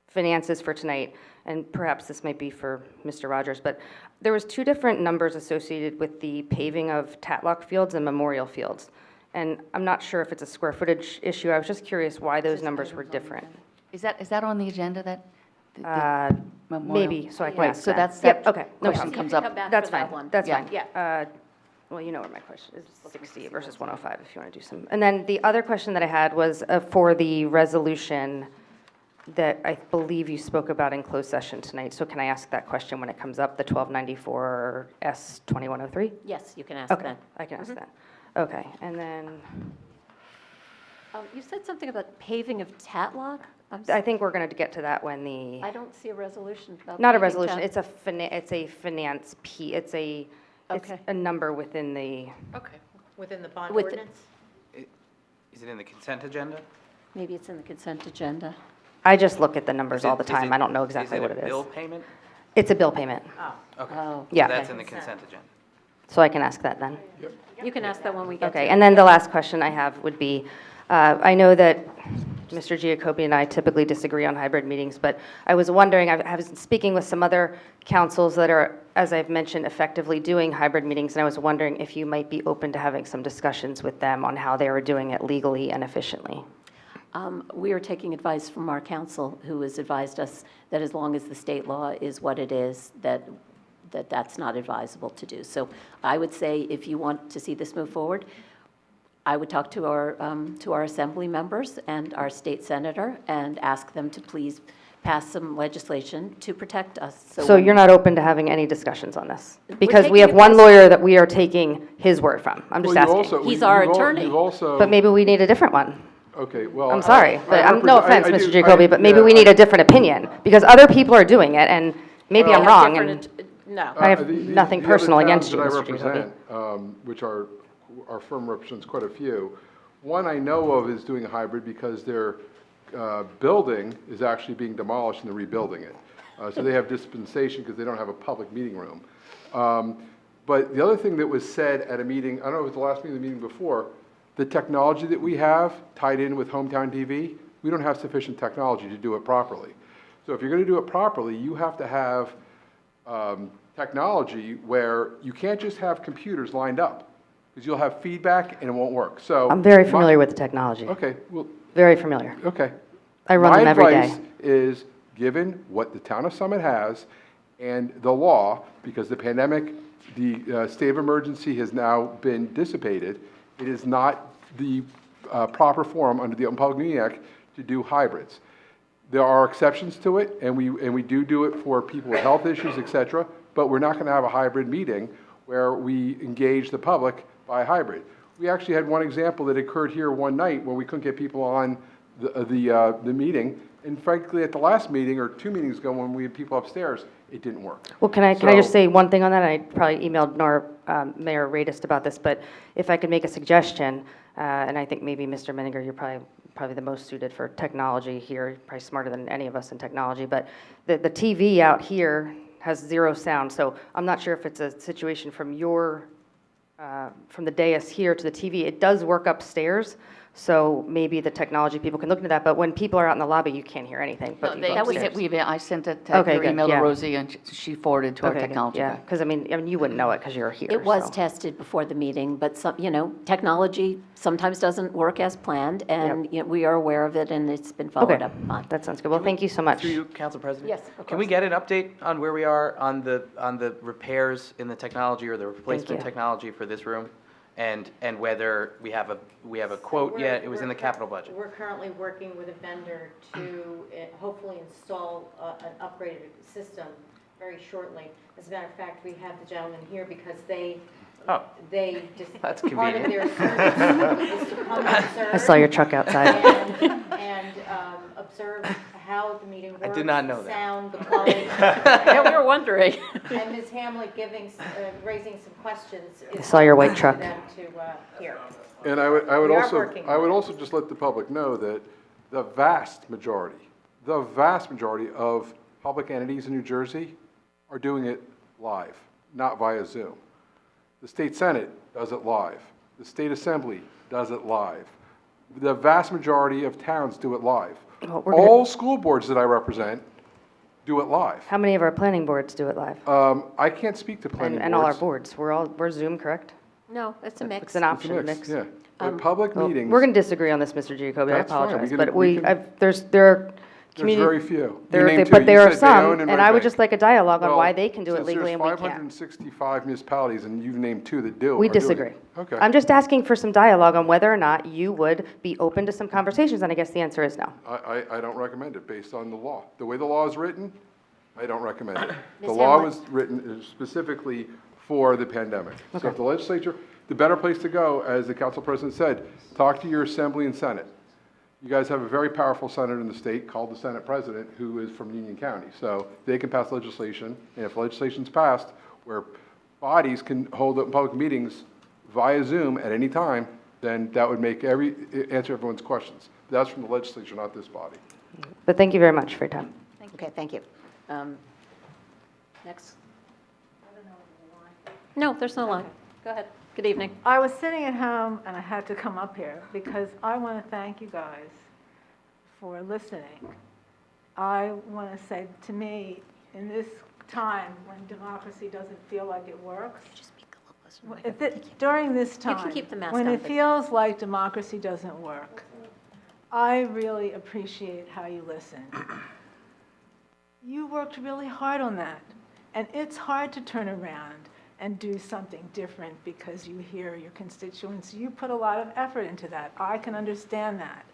finances for tonight, and perhaps this might be for Mr. Rogers, but there was 2 different numbers associated with the paving of Tatlock Fields and Memorial Fields. And I'm not sure if it's a square footage issue. I was just curious why those numbers were different. Is that on the agenda, that? Memorial? Maybe, so I can Right, ask so that. that's, Yep, that okay, no question problem. comes Come up. back That's for that fine, one. that's Yeah. fine. Yeah. Well, you know where my question is, 60 versus 105, if you want to do some. And then the other question that I had was for the resolution that I believe you spoke about in closed session tonight. So can I ask that question when it comes up, the 1294 S2103? Yes, you can ask Okay, that. I can ask that. Okay, and then You said something about paving of Tatlock? I think we're going to get to that when I don't see a resolution about. not a paving resolution, Tat- it's a finance it's Okay. a number within the, Okay. Within the bond With- ordinance? Is it in the consent agenda? Maybe it's in the consent agenda. I just look at the numbers Is it- all the is time. it- I don't know exactly what it Is it a bill is. payment? It's a bill payment, Okay. Oh, Yeah. So that's in the consent agenda. so I can ask that then. you can ask that when we get to it. Okay, and then the last question I have would be, I know that Mr. Giacobbe and I typically disagree on hybrid meetings, but I was wondering, I was speaking with some other councils that are, as I've mentioned, effectively doing hybrid meetings, and I was wondering if you might be open to having some discussions with them on how they are doing it legally and efficiently. We are taking advice from our counsel, who has advised us that as long as the state law is what it is, that's not advisable to do. So I would say if you want to see this move forward, I would talk to our assembly members and our state senator and ask them to please pass some legislation to protect us. So when- you're not open to having any discussions on this? We're Because we taking have one advice- lawyer that we are taking his word from. I'm just asking. He's our attorney. You've also. But maybe we need a different one. Okay, well. I'm sorry, I but no represent- offense, I Mr. do- Jacoby, but maybe yeah, we need a different opinion, because other people are doing it, and maybe They I'm have wrong, different and No. I have the- nothing the other personal against towns you, that I Mr. Jacoby. represent, which our firm represents quite a few, one I know of is doing a hybrid because their building is actually being demolished and they're rebuilding it. So they have dispensation because they don't have a public meeting room. But the other thing that was said at a meeting, I don't know if it was the last meeting or the meeting before, the technology that we have tied in with Hometown TV, we don't have sufficient technology to do it properly. So if you're going to do it properly, you have to have technology where you can't just have computers lined up, because you'll have feedback and it won't work. So I'm very familiar with the technology. Okay, well, Very familiar. okay. I run them every My day. advice is, given what the town of Summit has and the law, because the pandemic, the state of emergency has now been dissipated, it is not the proper forum under the Open Public Meeting Act to do hybrids. There are exceptions to it, and we do it for people with health issues, et cetera, but we're not going to have a hybrid meeting where we engage the public by hybrid. We actually had one example that occurred here one night where we couldn't get people on the meeting, and frankly, at the last meeting, or 2 meetings ago, when we had people upstairs, it didn't work. Well, can I just So- say one thing on that? I probably emailed Mayor Radist about this, but if I could make a suggestion, and I think maybe Mr. Menninger, you're probably the most suited for technology here, probably smarter than any of us in technology, but the TV out here has 0 sound, so I'm not sure if it's a situation from from the dais here to the TV. It does work upstairs, so maybe the technology people can look into that, but when people are out in the lobby, you can't hear anything. But people upstairs. I sent a Okay, your good, email to yeah. Rosie, and she forwarded to our Okay, good, technology yeah, guy. because I mean, you wouldn't know it because you're here. It was so. tested before the meeting, but some, technology sometimes doesn't work as planned, and we are aware of it, and it's been followed Okay, up on. that sounds good. Well, thank you so much. Through you, Council President? Yes, of Can we course. get an update on where we are on the repairs in the technology or the replacement you. technology for this room? And whether we have a quote yet? It was in the capital budget. We're currently working with a vendor to hopefully install an upgraded system very shortly. As a matter of fact, we have the gentleman here because they just, That's part of convenient. their service is to come and observe. I saw your truck outside. And observe how the meeting works. I did not know that. Sound, the quality. Yeah, we were wondering. And Ms. Hamlet raising some questions. I saw your white truck. For them to hear. And I would We are also, working I would on it. also just let the public know that the vast majority of public entities in New Jersey are doing it live, not via Zoom. The state Senate does it live. The state Assembly does it live. The vast majority of towns do it live. Well, we're gonna- All school boards that I represent do it live. How many of our planning boards do it live? I can't speak to planning boards. And all our boards. We're Zoom, correct? No, it's a mix. It's an It's a option, mix, mix. yeah. But public Well, meetings, we're going to disagree on this, Mr. Jacoby. I That's fine. We apologize. can- But we can- there are there's community. very few. There, You named two. but You there are said Bayonne some, and Red I would Bank. just like a dialogue on Well, why they can do it since legally and we There's can't. 565 municipalities, and you've named 2 that do. We are doing it. disagree. Okay. I'm just asking for some dialogue on whether or not you would be open to some conversations, and I guess the answer is no. I don't recommend it based on the law. The way the law is written, I don't recommend it. The Ms. law Hamlet. was written specifically for the pandemic. So if the legislature, the better place to go, as the council president said, talk to your assembly and senate. You guys have a very powerful senator in the state called the Senate President, who is from Union County. So they can pass legislation, and if legislation's passed where bodies can hold open public meetings via Zoom at any time, then that would make answer everyone's questions. That's from the legislature, not this body. But thank you very much for your time. Okay, thank you. Next. No, there's no line. Go ahead. Good evening. I was sitting at home and I had to come up here because I want to thank you guys for listening. I want to say, to me, in this time when democracy doesn't feel like it works, during this You time, can keep the mask when on, it but- feels like democracy doesn't work, I really appreciate how you listen. You worked really hard on that, and it's hard to turn around and do something different because you hear your constituents. You put a lot of effort into that. I can understand that.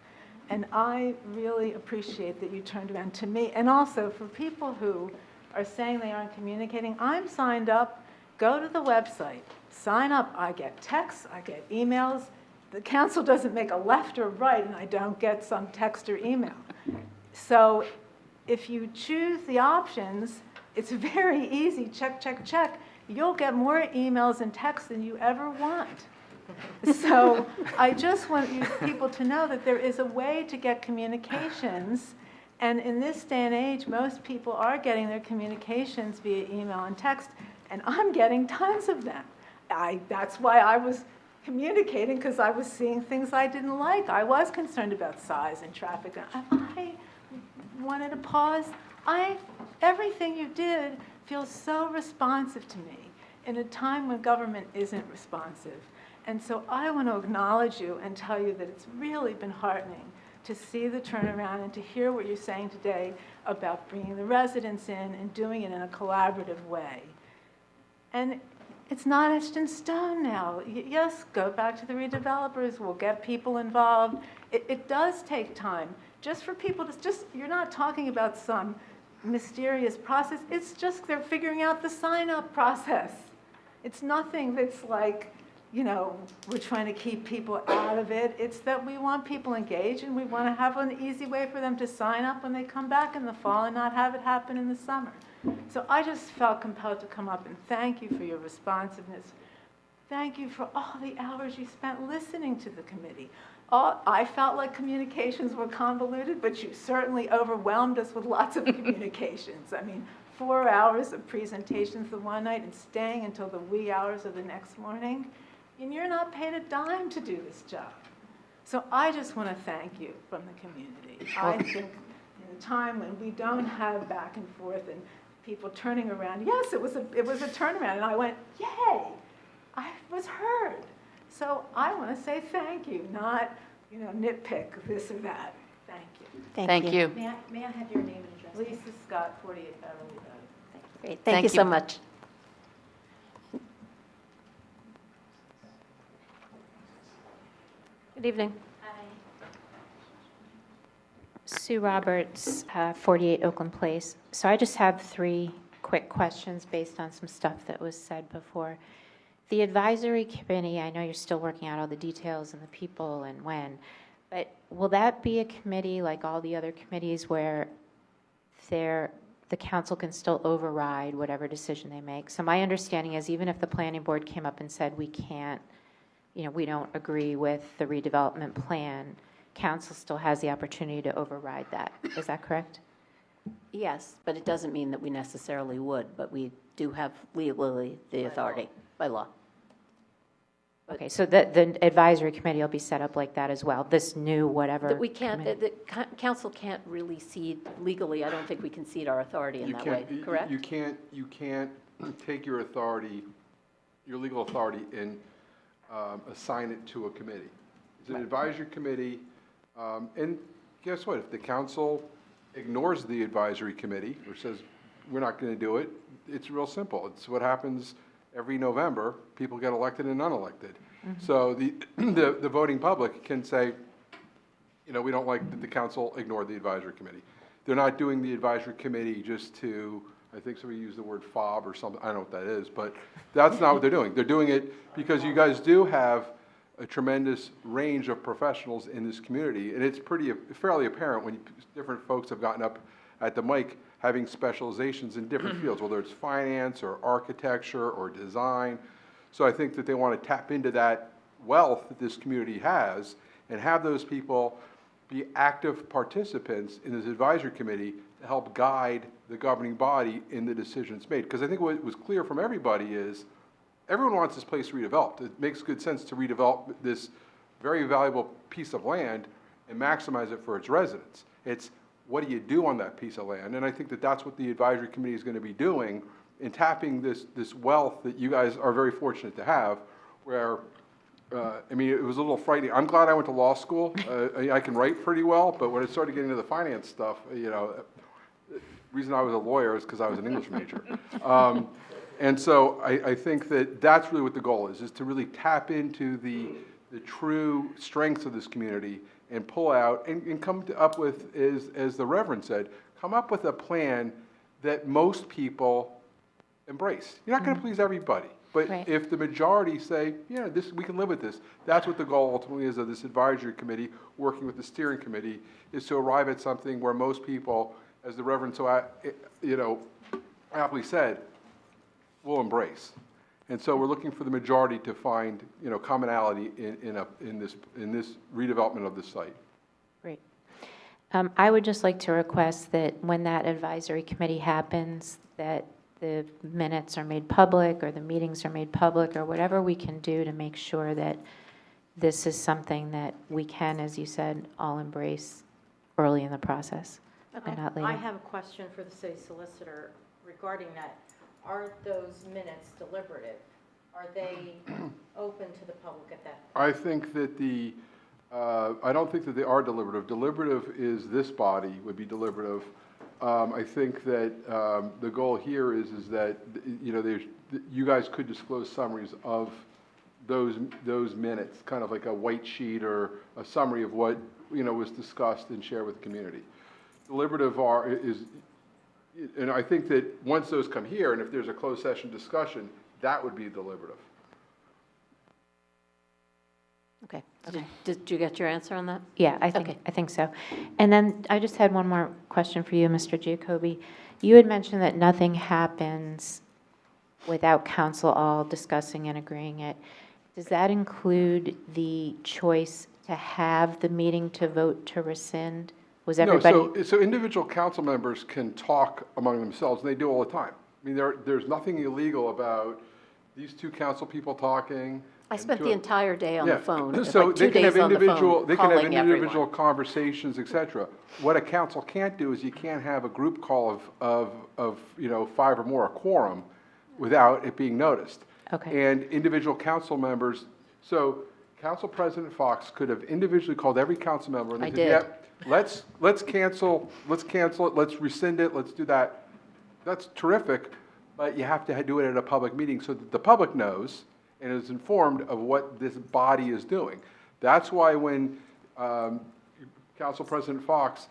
And I really appreciate that you turned around to me. And also for people who are saying they aren't communicating, I'm signed up. Go to the website, sign up. I get texts, I get emails. the council doesn't make a left or right, and I don't get some text or email. So if you choose the options, it's very easy, check, check, check. You'll get more emails and texts than you ever want. So I just want you people to know that there is a way to get communications, and in this day and age, most people are getting their communications via email and text, and I'm getting tons of them. That's why I was communicating, because I was seeing things I didn't like. I was concerned about size and traffic. I wanted to pause. Everything you did feels so responsive to me in a time when government isn't responsive. And so I want to acknowledge you and tell you that it's really been heartening to see the turnaround and to hear what you're saying today about bringing the residents in and doing it in a collaborative way. And it's not etched in stone now. Yes, go back to the redevelopers. We'll get people involved. It does take time. Just for people to you're not talking about some mysterious process. It's just they're figuring out the sign-up process. It's nothing that's like, we're trying to keep people out of it. It's that we want people engaged, and we want to have an easy way for them to sign up when they come back in the fall and not have it happen in the summer. So I just felt compelled to come up and thank you for your responsiveness. Thank you for all the hours you spent listening to the committee. I felt like communications were convoluted, but you certainly overwhelmed us with lots of communications. I mean, 4 hours of presentations the one night and staying until the wee hours of the next morning. And you're not paid a dime to do this job. So I just want to thank you from the community. I think in a time when we don't have back and forth and people turning around, yes, it was a turnaround, and I went, yay, I was heard. So I want to say thank you, not, nitpick this or that. Thank you. Thank you. May I have your name and address? Lisa Scott, 48 Beverly Road. Great, Thank thank you you. so much. Good evening. Sue Roberts, 48 Oakland Place. So I just have 3 quick questions based on some stuff that was said before. The advisory committee, I know you're still working out all the details and the people and when, but will that be a committee like all the other committees where the council can still override whatever decision they make? So my understanding is even if the planning board came up and said we can't, we don't agree with the redevelopment plan, council still has the opportunity to override that. Is that correct? Yes, but it doesn't mean that we necessarily would, but we do have legally the authority by law. Okay, so the advisory committee will be set up like that as well, this new whatever. That we can't, committee. the council can't really cede, legally, I don't think we can cede our authority in that way, correct? You can't take your authority, your legal authority, and assign it to a committee. It's an advisory committee, and guess what? If the council ignores the advisory committee or says, we're not going to do it, it's real simple. It's what happens every November. People get elected and unelected. So the voting public can say, we don't like that the council ignored the advisory committee. They're not doing the advisory committee just to, I think somebody used the word fob or something, I don't know what that is, but that's not what they're doing. They're doing it because you guys do have a tremendous range of professionals in this community, and it's fairly apparent when different folks have gotten up at the mic having specializations in different fields, whether it's finance or architecture or design. So I think that they want to tap into that wealth that this community has and have those people be active participants in this advisory committee to help guide the governing body in the decisions made. Because I think what was clear from everybody is everyone wants this place redeveloped. It makes good sense to redevelop this very valuable piece of land and maximize it for its residents. It's what do you do on that piece of land? And I think that that's what the advisory committee is going to be doing in tapping this wealth that you guys are very fortunate to have, where, it was a little frightening. I'm glad I went to law school. I can write pretty well, but when I started getting into the finance stuff, the reason I was a lawyer is because I was an English major. And so I think that that's really what the goal is to really tap into the true strengths of this community and pull out and come up with, as the Reverend said, come up with a plan that most people embrace. You're not going to please everybody, But Right. if the majority say, yeah, this, we can live with this, that's what the goal ultimately is of this advisory committee, working with the steering committee, is to arrive at something where most people, as the Reverend so, aptly said, will embrace. And so we're looking for the majority to find, commonality in this redevelopment of the site. Great. I would just like to request that when that advisory committee happens, that the minutes are made public, or the meetings are made public, or whatever we can do to make sure that this is something that we can, as you said, all embrace early in the process, and not later. I have a question for the city solicitor regarding that. Are those minutes deliberative? Are they open to the public at that point? I think that I don't think that they are deliberative. Deliberative is this body would be deliberative. I think that the goal here is that, you guys could disclose summaries of those minutes, kind of like a white sheet or a summary of what, was discussed and shared with the community. Deliberative and I think that once those come here, and if there's a closed session discussion, that would be deliberative. Okay. Did you get your answer on that? Yeah, I Okay. think so. And then I just had one more question for you, Mr. Giacobbe. You had mentioned that nothing happens without council all discussing and agreeing it. Does that include the choice to have the meeting to vote to rescind? Was everybody? No, so individual council members can talk among themselves, and they do all the time. I mean, there's nothing illegal about these two council people talking. I spent the entire day on Yeah. the phone, So like they 2 can have days on the individual, phone, they can have calling individual everyone. conversations, et cetera. What a council can't do is you can't have a group call of 5 or more, a quorum, without it being noticed. Okay. And individual council members, so Council President Fox could have individually called every council member and they I said, did. yep, let's cancel it, let's rescind it, let's do that. That's terrific, but you have to do it at a public meeting so that the public knows and is informed of what this body is doing. That's why when Council President Fox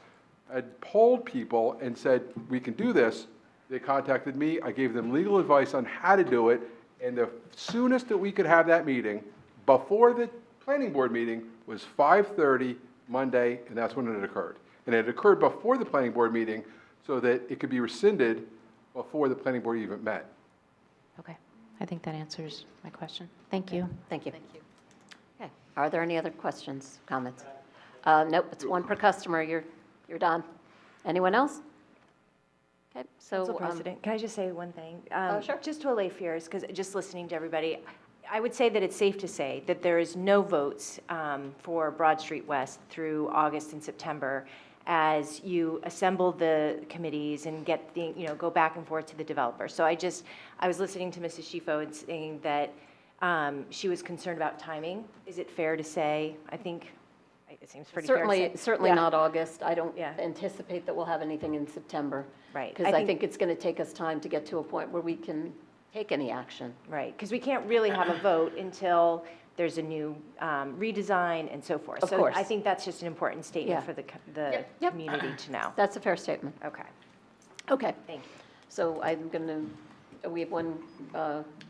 had polled people and said, we can do this, they contacted me, I gave them legal advice on how to do it, and the soonest that we could have that meeting, before the planning board meeting, was 5:30 Monday, and that's when it occurred. And it occurred before the planning board meeting so that it could be rescinded before the planning board even met. Okay. I think that answers my question. Thank you. Thank you. Okay. Are there any other questions, comments? Nope, it's one per customer. You're done. Anyone else? Okay, so. Council President, can I just say one thing? Sure. Just to allay fears, because just listening to everybody, I would say that it's safe to say that there is no votes for Broad Street West through August and September as you assemble the committees and get the, go back and forth to the developer. So I was listening to Mrs. Schifo and saying that she was concerned about timing. Is it fair to say, I think it seems pretty fair to say. Certainly Yeah. not August. I don't Yeah. anticipate that we'll have anything in September. Right. Because I think it's going to take us time to get to a point where we can take any action. Right, because we can't really have a vote until there's a new redesign and so forth. Of course. So I think that's just an important statement Yeah. for the Yep. community to know. That's a fair statement. Okay, Okay. thank you. So I'm going to, we have one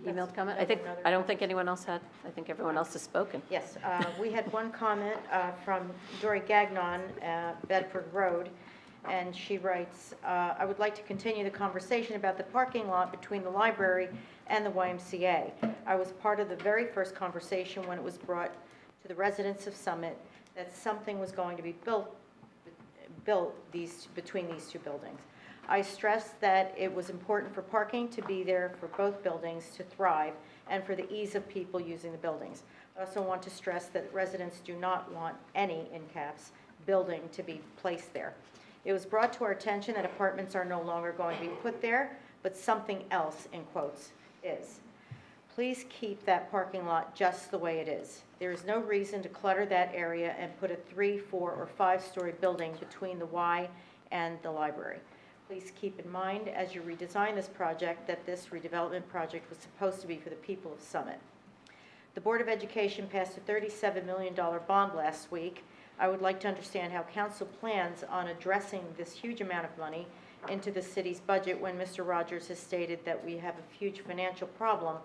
emailed comment? I don't think anyone else had. I think everyone else has spoken. Yes, we had one comment from Dory Gagnon, Bedford Road, and she writes, I would like to continue the conversation about the parking lot between the library and the YMCA. I was part of the very first conversation when it was brought to the residents of Summit that something was going to be built between these two buildings. I stressed that it was important for parking to be there for both buildings to thrive and for the ease of people using the buildings. I also want to stress that residents do not want any, in caps, building to be placed there. It was brought to our attention that apartments are no longer going to be put there, but something else, in quotes, is. Please keep that parking lot just the way it is. There is no reason to clutter that area and put a 3, 4, or 5-story building between the Y and the library. Please keep in mind as you redesign this project that this redevelopment project was supposed to be for the people of Summit. The Board of Education passed a $37 million bond last week. I would like to understand how council plans on addressing this huge amount of money into the city's budget when Mr. Rogers has stated that we have a huge financial problem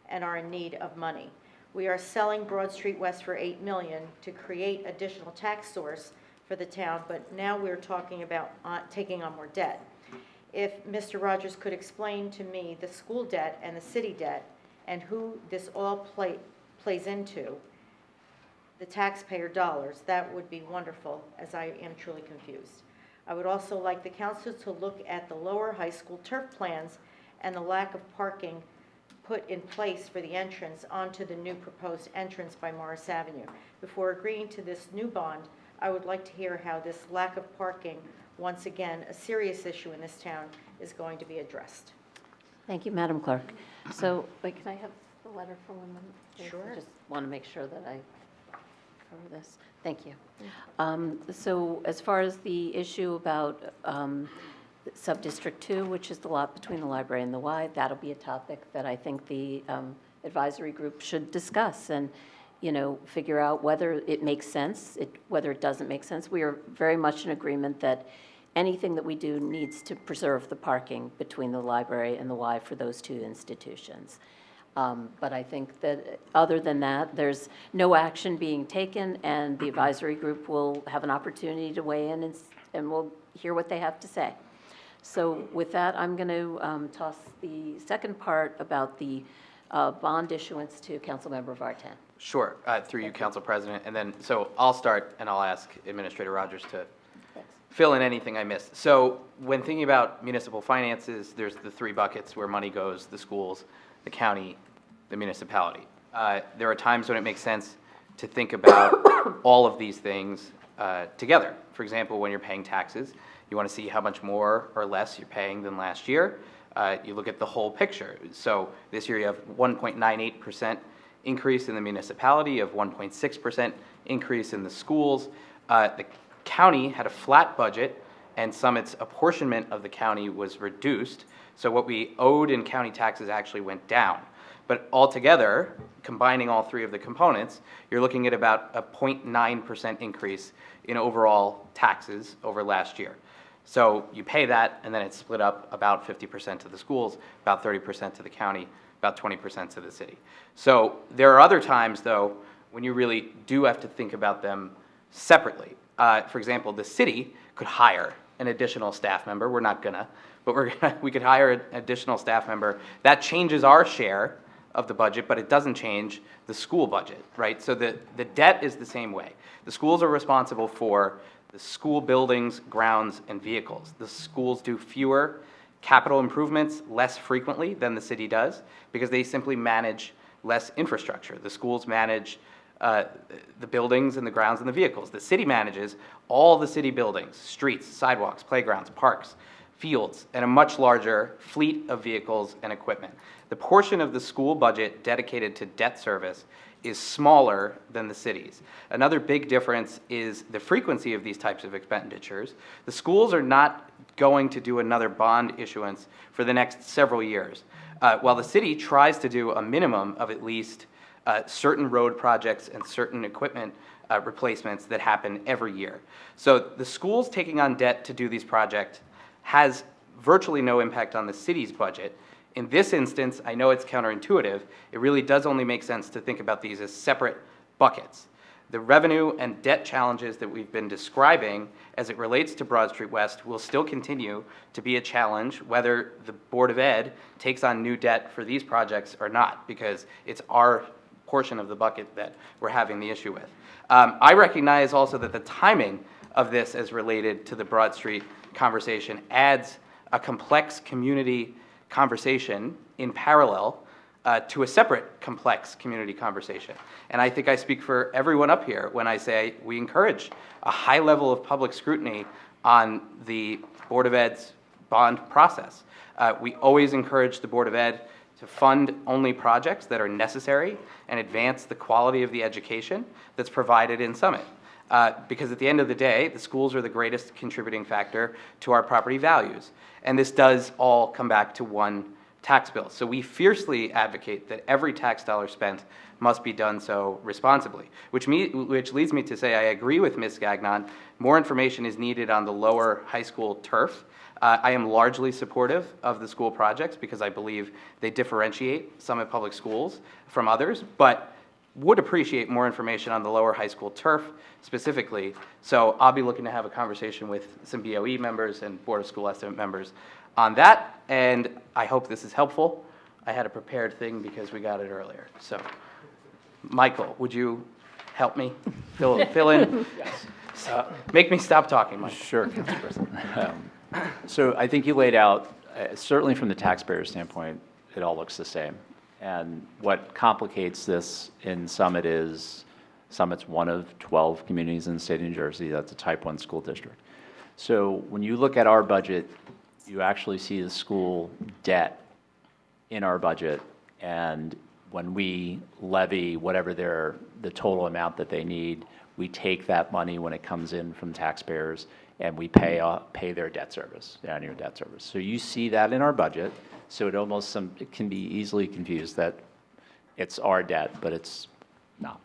and are in need of money. We are selling Broad Street West for $8 million to create additional tax source for the town, but now we're talking about taking on more debt. If Mr. Rogers could explain to me the school debt and the city debt and who this all plays into, the taxpayer dollars, that would be wonderful, as I am truly confused. I would also like the council to look at the lower high school turf plans and the lack of parking put in place for the entrance onto the new proposed entrance by Morris Avenue. Before agreeing to this new bond, I would like to hear how this lack of parking, once again, a serious issue in this town, is going to be addressed. Thank you, Madam Clerk. So, wait, can I have the letter for 1 minute? please? Sure. I just want to make sure that I cover this. Thank you. So as far as the issue about Sub-District 2, which is the lot between the library and the Y, that'll be a topic that I think the advisory group should discuss and, you know, figure out whether it makes sense, whether it doesn't make sense. We are very much in agreement that anything that we do needs to preserve the parking between the library and the Y for those two institutions. But I think that other than that, there's no action being taken, and the advisory group will have an opportunity to weigh in, and we'll hear what they have to say. So with that, I'm going to toss the second part about the bond issuance to Councilmember Vartan. Sure, through you, Council President. And then, so I'll start, and I'll ask Administrator Rogers to fill in anything I missed. So when thinking about municipal finances, there's the three buckets where money goes: the schools, the county, the municipality. There are times when it makes sense to think about all of these things together. For example, when you're paying taxes, you want to see how much more or less you're paying than last year. You look at the whole picture. So this year you have 1.98% increase in the municipality, of 1.6% increase in the schools. The county had a flat budget, and Summit's apportionment of the county was reduced. So what we owed in county taxes actually went down. But altogether, combining all three of the components, you're looking at about a 0.9% increase in overall taxes over last year. So you pay that, and then it's split up about 50% to the schools, about 30% to the county, about 20% to the city. So there are other times, though, when you really do have to think about them separately. For example, the city could hire an additional staff member. We're not gonna, but we could hire an additional staff member. That changes our share of the budget, but it doesn't change the school budget, right? So the debt is the same way. The schools are responsible for the school buildings, grounds, and vehicles. The schools do fewer capital improvements less frequently than the city does because they simply manage less infrastructure. The schools manage the buildings and the grounds and the vehicles. The city manages all the city buildings, streets, sidewalks, playgrounds, parks, fields, and a much larger fleet of vehicles and equipment. The portion of the school budget dedicated to debt service is smaller than the city's. Another big difference is the frequency of these types of expenditures. The schools are not going to do another bond issuance for the next several years, while the city tries to do a minimum of at least certain road projects and certain equipment replacements that happen every year. So the schools taking on debt to do these projects has virtually no impact on the city's budget. In this instance, I know it's counterintuitive. It really does only make sense to think about these as separate buckets. The revenue and debt challenges that we've been describing as it relates to Broad Street West will still continue to be a challenge whether the Board of Ed takes on new debt for these projects or not, because it's our portion of the bucket that we're having the issue with. I recognize also that the timing of this as related to the Broad Street conversation adds a complex community conversation in parallel to a separate complex community conversation. And I think I speak for everyone up here when I say we encourage a high level of public scrutiny on the Board of Ed's bond process. We always encourage the Board of Ed to fund only projects that are necessary and advance the quality of the education that's provided in Summit. Because at the end of the day, the schools are the greatest contributing factor to our property values. And this does all come back to one tax bill. So we fiercely advocate that every tax dollar spent must be done so responsibly, which leads me to say I agree with Ms. Gagnon. More information is needed on the lower high school turf. I am largely supportive of the school projects because I believe they differentiate Summit Public Schools from others, but would appreciate more information on the lower high school turf specifically. So I'll be looking to have a conversation with some BOE members and Board of School Estimate members on that, and I hope this is helpful. I had a prepared thing because we got it earlier. So, Michael, would you help me fill in? Yes. Make me stop talking, Michael. Sure, Council President. So I think you laid out, certainly from the taxpayer standpoint, it all looks the same. And what complicates this in Summit is Summit's one of 12 communities in the state of New Jersey that's a type 1 school district. So when you look at our budget, you actually see the school debt in our budget, and when we levy whatever the total amount that they need, we take that money when it comes in from taxpayers and we pay their debt service, their annual debt service. So you see that in our budget. So it can be easily confused that it's our debt, but it's not.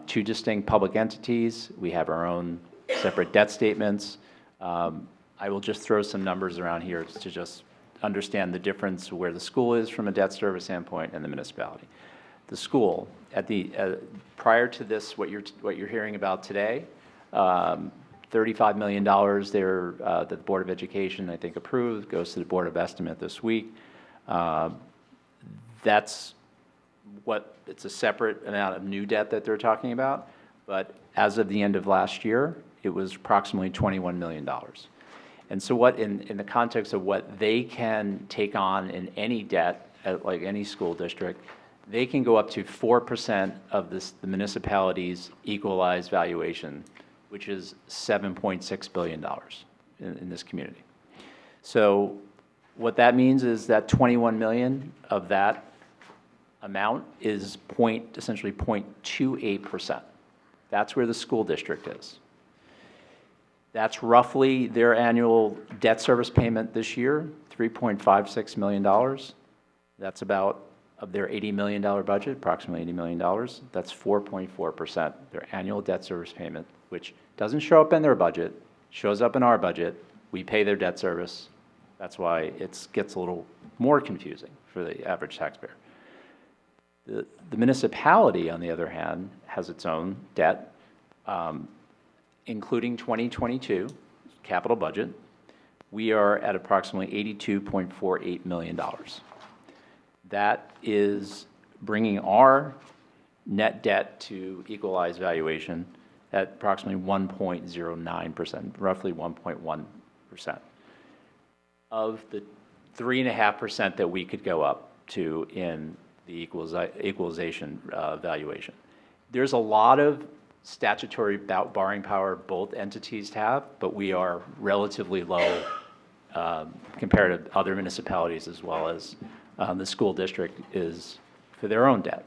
Two distinct public entities. We have our own separate debt statements. I will just throw some numbers around here to just understand the difference where the school is from a debt service standpoint and the municipality. The school, prior to this, what you're hearing about today, $35 million there that the Board of Education, I think, approved, goes to the Board of Estimate this week. It's a separate amount of new debt that they're talking about, but as of the end of last year, it was approximately $21 million. And so in the context of what they can take on in any debt, like any school district, they can go up to 4% of the municipality's equalized valuation, which is $7.6 billion in this community. So what that means is that 21 million of that amount is essentially 0.28%. That's where the school district is. That's roughly their annual debt service payment this year, $3.56 million. That's about, of their $80 million budget, approximately $80 million, that's 4.4%, their annual debt service payment, which doesn't show up in their budget, shows up in our budget. We pay their debt service. That's why it gets a little more confusing for the average taxpayer. The municipality, on the other hand, has its own debt, including 2022 capital budget. We are at approximately $82.48 million. That is bringing our net debt to equalized valuation at approximately 1.09%, roughly 1.1%, of the 3.5% that we could go up to in the equalization valuation. There's a lot of statutory borrowing power both entities have, but we are relatively low compared to other municipalities, as well as the school district is for their own debt.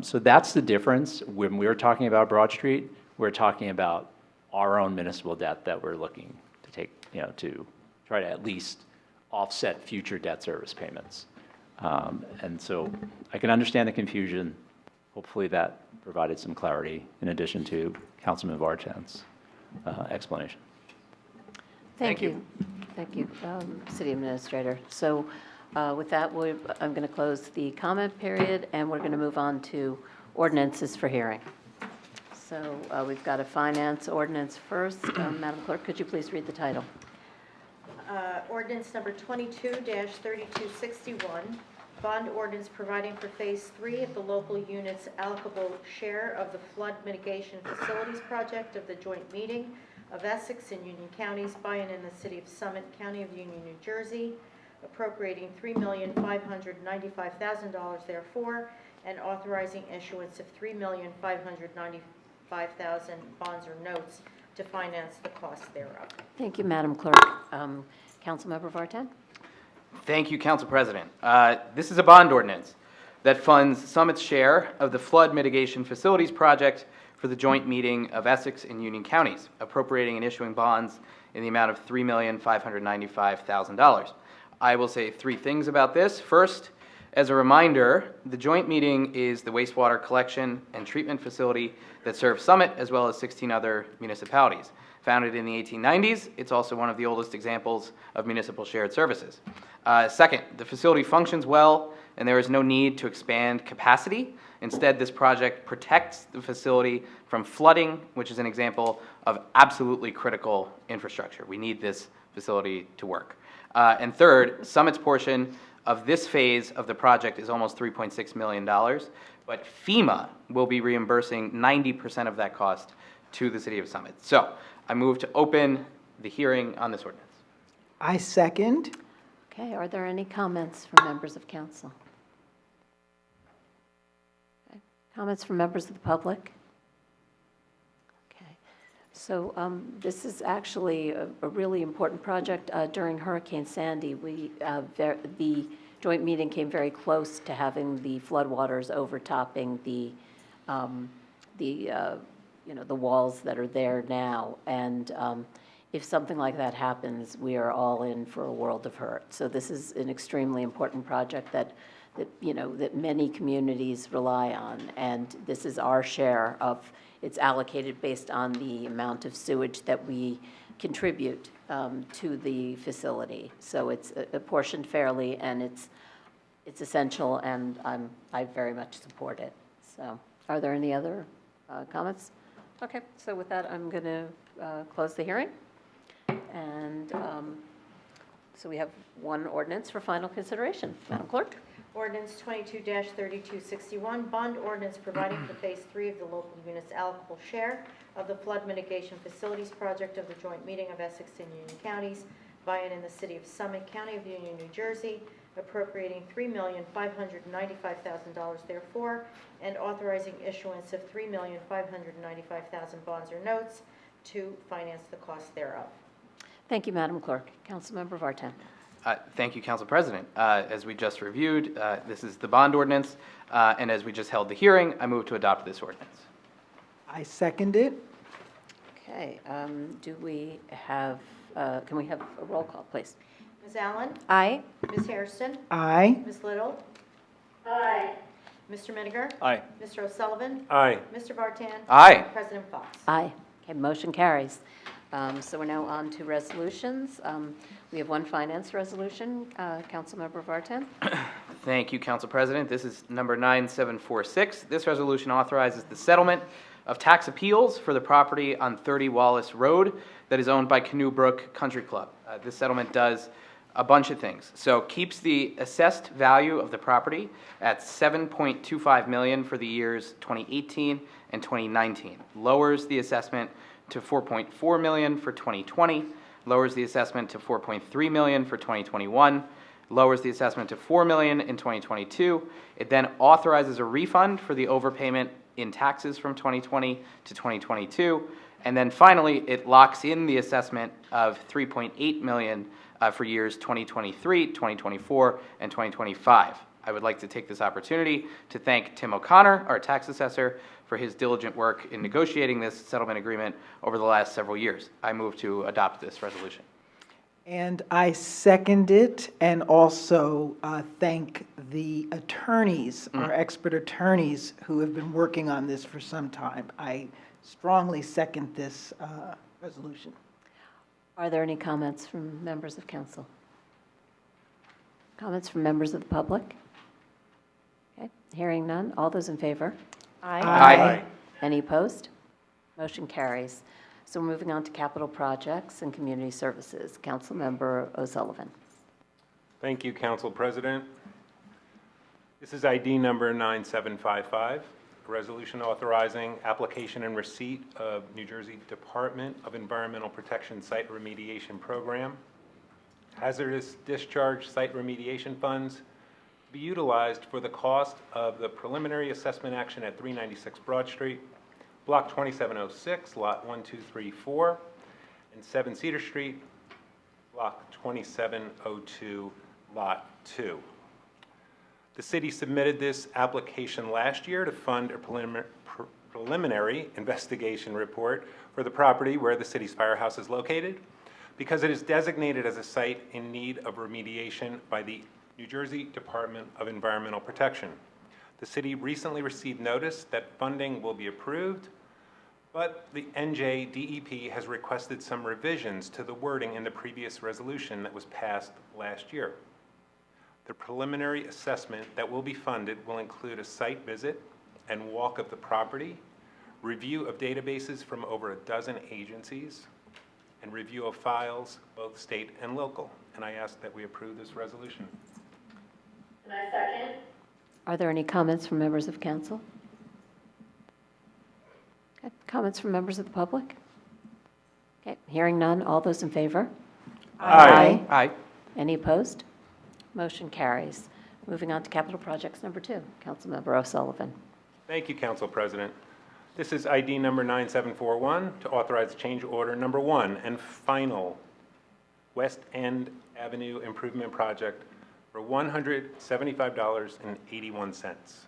So that's the difference. When we're talking about Broad Street, we're talking about our own municipal debt that we're looking to take, to try to at least offset future debt service payments. And so I can understand the confusion. Hopefully that provided some clarity in addition to Councilman Vartan's explanation. Thank you. Thank you, City Administrator. So with that, I'm going to close the comment period, and we're going to move on to ordinances for hearing. So we've got a finance ordinance first. Madam Clerk, could you please read the title? Ordinance number 22-3261, bond ordinance providing for Phase 3 of the local unit's allocable share of the flood mitigation facilities project of the joint meeting of Essex and Union Counties by and in the City of Summit, County of Union, New Jersey, appropriating $3,595,000 therefore, and authorizing issuance of $3,595,000 bonds or notes to finance the cost thereof. Thank you, Madam Clerk. Councilmember Vartan? Thank you, Council President. This is a bond ordinance that funds Summit's share of the flood mitigation facilities project for the joint meeting of Essex and Union Counties, appropriating and issuing bonds in the amount of $3,595,000. I will say three things about this. First, as a reminder, the joint meeting is the wastewater collection and treatment facility that serves Summit as well as 16 other municipalities. Founded in the 1890s, it's also one of the oldest examples of municipal shared services. Second, the facility functions well, and there is no need to expand capacity. Instead, this project protects the facility from flooding, which is an example of absolutely critical infrastructure. We need this facility to work. And third, Summit's portion of this phase of the project is almost $3.6 million, but FEMA will be reimbursing 90% of that cost to the city of Summit. So I move to open the hearing on this ordinance. I second. Okay, are there any comments from members of council? Okay. Comments from members of the public? Okay, so this is actually a really important project. During Hurricane Sandy, the joint meeting came very close to having the floodwaters overtopping the walls that are there now. And if something like that happens, we are all in for a world of hurt. So this is an extremely important project that many communities rely on, and this is our share of. It's allocated based on the amount of sewage that we contribute to the facility. So it's apportioned fairly, and it's essential, and I very much support it. So, are there any other comments? Okay, so with that, I'm going to close the hearing. And so we have one ordinance for final consideration. Madam Clerk? Ordinance 22-3261, bond ordinance providing for Phase 3 of the local unit's allocable share of the flood mitigation facilities project of the joint meeting of Essex and Union Counties by and in the city of Summit, County of Union, New Jersey, appropriating $3,595,000 therefore, and authorizing issuance of $3,595,000 bonds or notes to finance the cost thereof. Thank you, Madam Clerk. Councilmember Vartan. Thank you, Council President. As we just reviewed, this is the bond ordinance, and as we just held the hearing, I move to adopt this ordinance. I second it. Okay, do we have, can we have a roll call, please? Ms. Allen? Aye. Ms. Hairston? Aye. Ms. Little? Aye. Mr. Miniger? Aye. Mr. O'Sullivan? Aye. Mr. Vartan? Aye. President Fox? Aye. Okay, motion carries. So we're now on to resolutions. We have one finance resolution. Councilmember Vartan. Thank you, Council President. This is number 9746. This resolution authorizes the settlement of tax appeals for the property on 30 Wallace Road that is owned by Canoe Brook Country Club. This settlement does a bunch of things. So keeps the assessed value of the property at $7.25 million for the years 2018 and 2019. Lowers the assessment to $4.4 million for 2020. Lowers the assessment to $4.3 million for 2021. Lowers the assessment to $4 million in 2022. It then authorizes a refund for the overpayment in taxes from 2020 to 2022. And then finally, it locks in the assessment of $3.8 million for years 2023, 2024, and 2025. I would like to take this opportunity to thank Tim O'Connor, our tax assessor, for his diligent work in negotiating this settlement agreement over the last several years. I move to adopt this resolution. And I second it, and also thank the attorneys, our expert attorneys, who have been working on this for some time. I strongly second this resolution. Are there any comments from members of council? Comments from members of the public? Okay, hearing none. All those in favor? Aye. Aye. Any opposed? Motion carries. So we're moving on to capital projects and community services. Councilmember O'Sullivan. Thank you, Council President. This is ID number 9755, a resolution authorizing application and receipt of New Jersey Department of Environmental Protection Site Remediation Program. Hazardous discharge site remediation funds to be utilized for the cost of the preliminary assessment action at 396 Broad Street, Block 2706, Lot 1234, and 7 Cedar Street, Block 2702, Lot 2. The city submitted this application last year to fund a preliminary investigation report for the property where the city's firehouse is located, because it is designated as a site in need of remediation by the New Jersey Department of Environmental Protection. The city recently received notice that funding will be approved But the NJDEP has requested some revisions to the wording in the previous resolution that was passed last year. The preliminary assessment that will be funded will include a site visit and walk of the property, review of databases from over a dozen agencies, and review of files, both state and local. And I ask that we approve this resolution. And I second. Are there any comments from members of council? Okay, comments from members of the public? Okay, hearing none, all those in favor? Aye. Aye. Any opposed? Motion carries. Moving on to capital projects number 2, Councilmember O'Sullivan. Thank you, Council President. This is ID number 9741 to authorize change order number 1 and final West End Avenue Improvement Project for $175.81.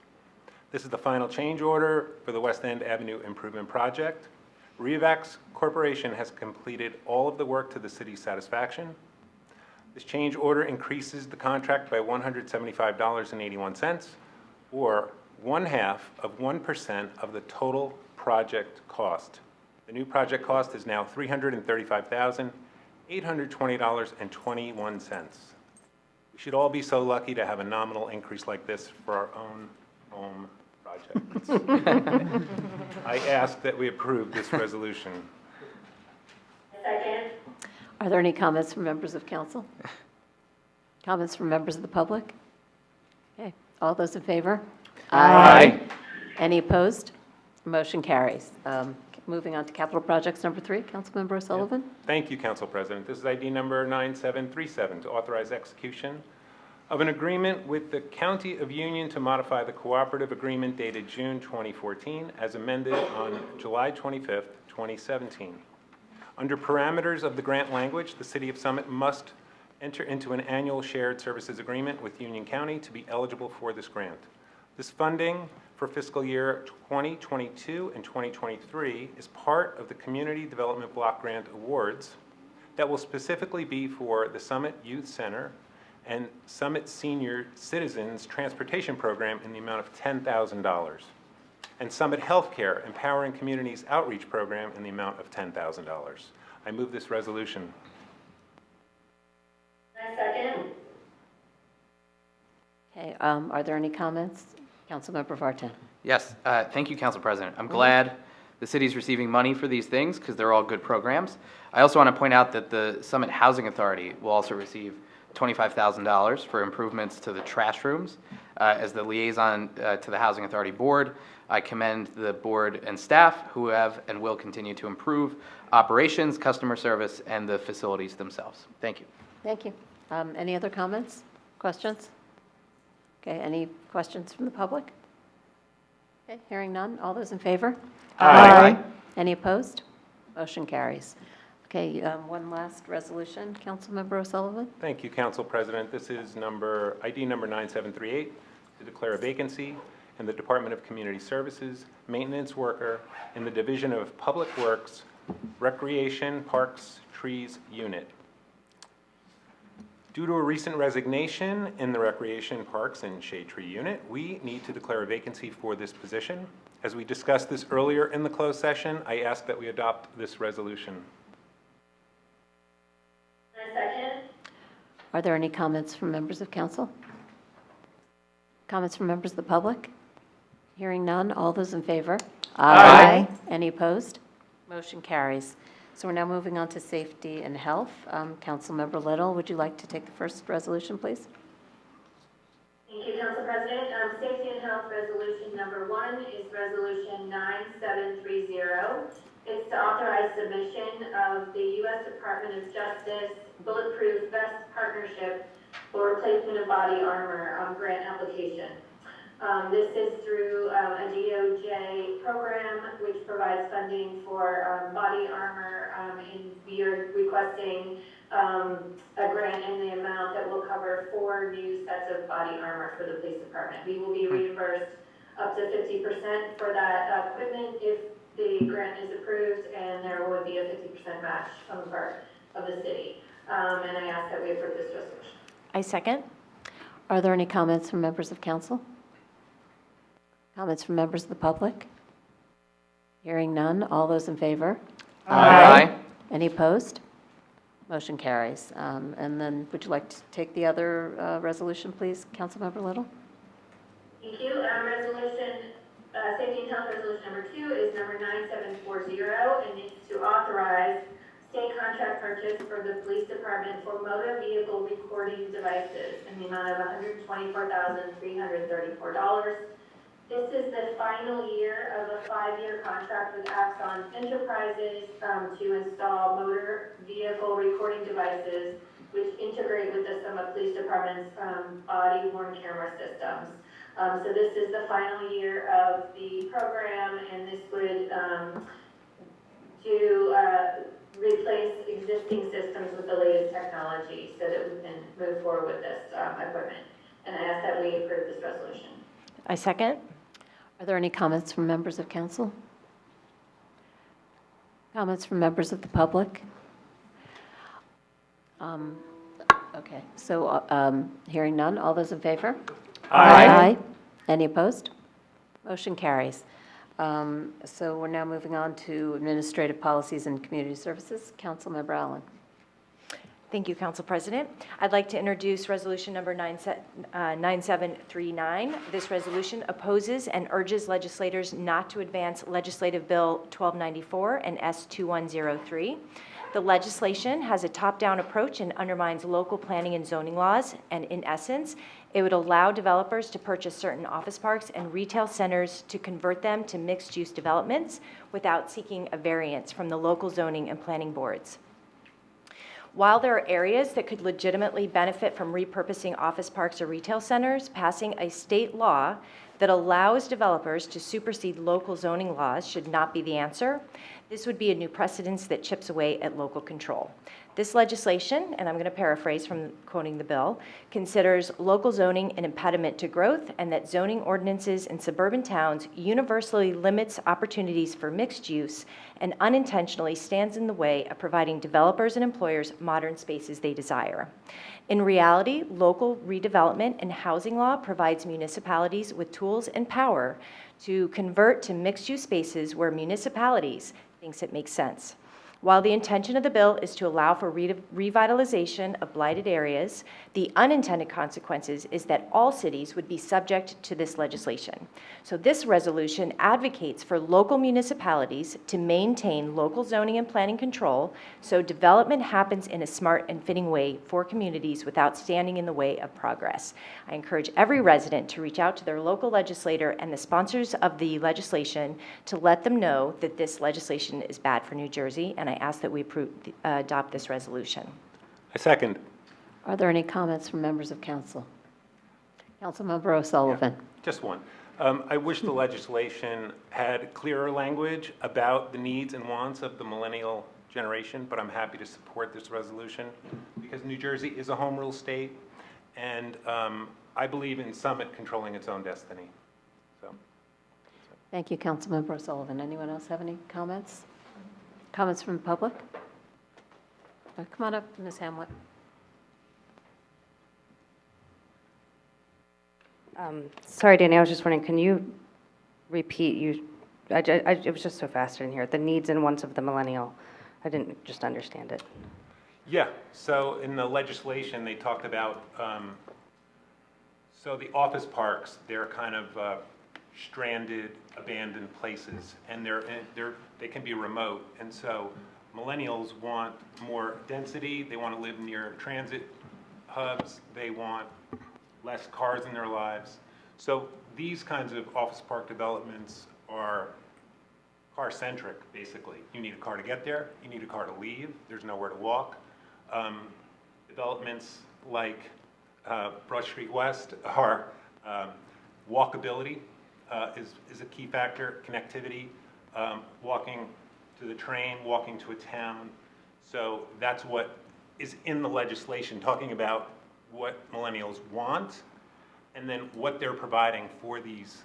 This is the final change order for the West End Avenue Improvement Project. Revax Corporation has completed all of the work to the city's satisfaction. This change order increases the contract by $175.81, or 1/2% of the total project cost. The new project cost is now $335,820.21. We should all be so lucky to have a nominal increase like this for our own home projects. I ask that we approve this resolution. Second. Are there any comments from members of council? Comments from members of the public? Okay, all those in favor? Aye. Any opposed? Motion carries. Moving on to capital projects number 3, Councilmember O'Sullivan. Thank you, Council President. This is ID number 9737 to authorize execution of an agreement with the County of Union to modify the cooperative agreement dated June 2014 as amended on July 25th, 2017. Under parameters of the grant language, the City of Summit must enter into an annual shared services agreement with Union County to be eligible for this grant. This funding for fiscal year 2022 and 2023 is part of the Community Development Block Grant Awards that will specifically be for the Summit Youth Center and Summit Senior Citizens Transportation Program in the amount of $10,000, and Summit Healthcare Empowering Communities Outreach Program in the amount of $10,000. I move this resolution. I second. Okay, are there any comments? Councilmember Vartan. Yes, thank you, Council President. I'm glad the city's receiving money for these things because they're all good programs. I also want to point out that the Summit Housing Authority will also receive $25,000 for improvements to the trash rooms. As the liaison to the Housing Authority Board, I commend the board and staff who have and will continue to improve operations, customer service, and the facilities themselves. Thank you. Thank you. Any other comments, questions? Okay, any questions from the public? Okay, hearing none. All those in favor? Aye. Any opposed? Motion carries. Okay, one last resolution. Councilmember O'Sullivan? Thank you, Council President. This is ID number 9738 to declare a vacancy in the Department of Community Services, maintenance worker in the Division of Public Works, Recreation, Parks, Trees Unit. Due to a recent resignation in the Recreation, Parks, and Shade Tree Unit, we need to declare a vacancy for this position. As we discussed this earlier in the closed session, I ask that we adopt this resolution. I second. Are there any comments from members of council? Comments from members of the public? Hearing none. All those in favor? Aye. Any opposed? Motion carries. So we're now moving on to safety and health. Councilmember Little, would you like to take the first resolution, please? Thank you, Council President. Safety and Health Resolution number 1 is Resolution 9730. It's to authorize submission of the U.S. Department of Justice Bulletproof Vest Partnership for replacement of body armor grant application. This is through a DOJ program which provides funding for body armor, and we are requesting a grant in the amount that will cover 4 new sets of body armor for the police department. We will be reimbursed up to 50% for that equipment if the grant is approved, and there would be a 50% match on the part of the city. And I ask that we approve this resolution. I second. Are there any comments from members of council? Comments from members of the public? Hearing none, all those in favor? Aye. Any opposed? Motion carries. And then, would you like to take the other resolution, please, Councilmember Little? Thank you. Safety and Health Resolution number 2 is number 9740, and it's to authorize state contract purchase for the police department for motor vehicle recording devices in the amount of $124,334. This is the final year of a 5-year contract with Axon Enterprises to install motor vehicle recording devices which integrate with the Summit Police Department's body-worn camera systems. So this is the final year of the program, and this would replace existing systems with the latest technology so that we can move forward with this equipment. And I ask that we approve this resolution. I second. Are there any comments from members of council? Comments from members of the public? Okay, so hearing none, all those in favor? Aye. Any opposed? Motion carries. So we're now moving on to Administrative Policies and Community Services. Councilmember Allen. Thank you, Council President. I'd like to introduce Resolution Number 9739. This resolution opposes and urges legislators not to advance Legislative Bill 1294 and S2103. The legislation has a top-down approach and undermines local planning and zoning laws, and in essence, it would allow developers to purchase certain office parks and retail centers to convert them to mixed-use developments without seeking a variance from the local zoning and planning boards. While there are areas that could legitimately benefit from repurposing office parks or retail centers, passing a state law that allows developers to supersede local zoning laws should not be the answer. This would be a new precedence that chips away at local control. This legislation, and I'm going to paraphrase from quoting the bill, considers local zoning an impediment to growth, and that zoning ordinances in suburban towns universally limits opportunities for mixed use and unintentionally stands in the way of providing developers and employers modern spaces they desire. In reality, local redevelopment and housing law provides municipalities with tools and power to convert to mixed-use spaces where municipalities thinks it makes sense. While the intention of the bill is to allow for revitalization of blighted areas, the unintended consequences is that all cities would be subject to this legislation. So this resolution advocates for local municipalities to maintain local zoning and planning control so development happens in a smart and fitting way for communities without standing in the way of progress. I encourage every resident to reach out to their local legislator and the sponsors of the legislation to let them know that this legislation is bad for New Jersey, and I ask that we adopt this resolution. I second. Are there any comments from members of council? Councilmember O'Sullivan. Just one. I wish the legislation had clearer language about the needs and wants of the millennial generation, but I'm happy to support this resolution because New Jersey is a home rule state, and I believe in Summit controlling its own destiny. So. Thank you, Councilmember O'Sullivan. Anyone else have any comments? Comments from the public? Come on up, Ms. Hamlet. Sorry, Danny, I was just wondering, can you repeat, it was just so fast in here, the needs and wants of the millennial. I didn't just understand it. Yeah, so in the legislation, they talked about, so the office parks, they're kind of stranded, abandoned places, and they can be remote. And so millennials want more density, they want to live near transit hubs, they want less cars in their lives. So these kinds of office park developments are car-centric, basically. You need a car to get there, you need a car to leave, there's nowhere to walk. Developments like Broad Street West are walkability is a key factor, connectivity, walking to the train, walking to a town. So that's what is in the legislation, talking about what millennials want and then what they're providing for these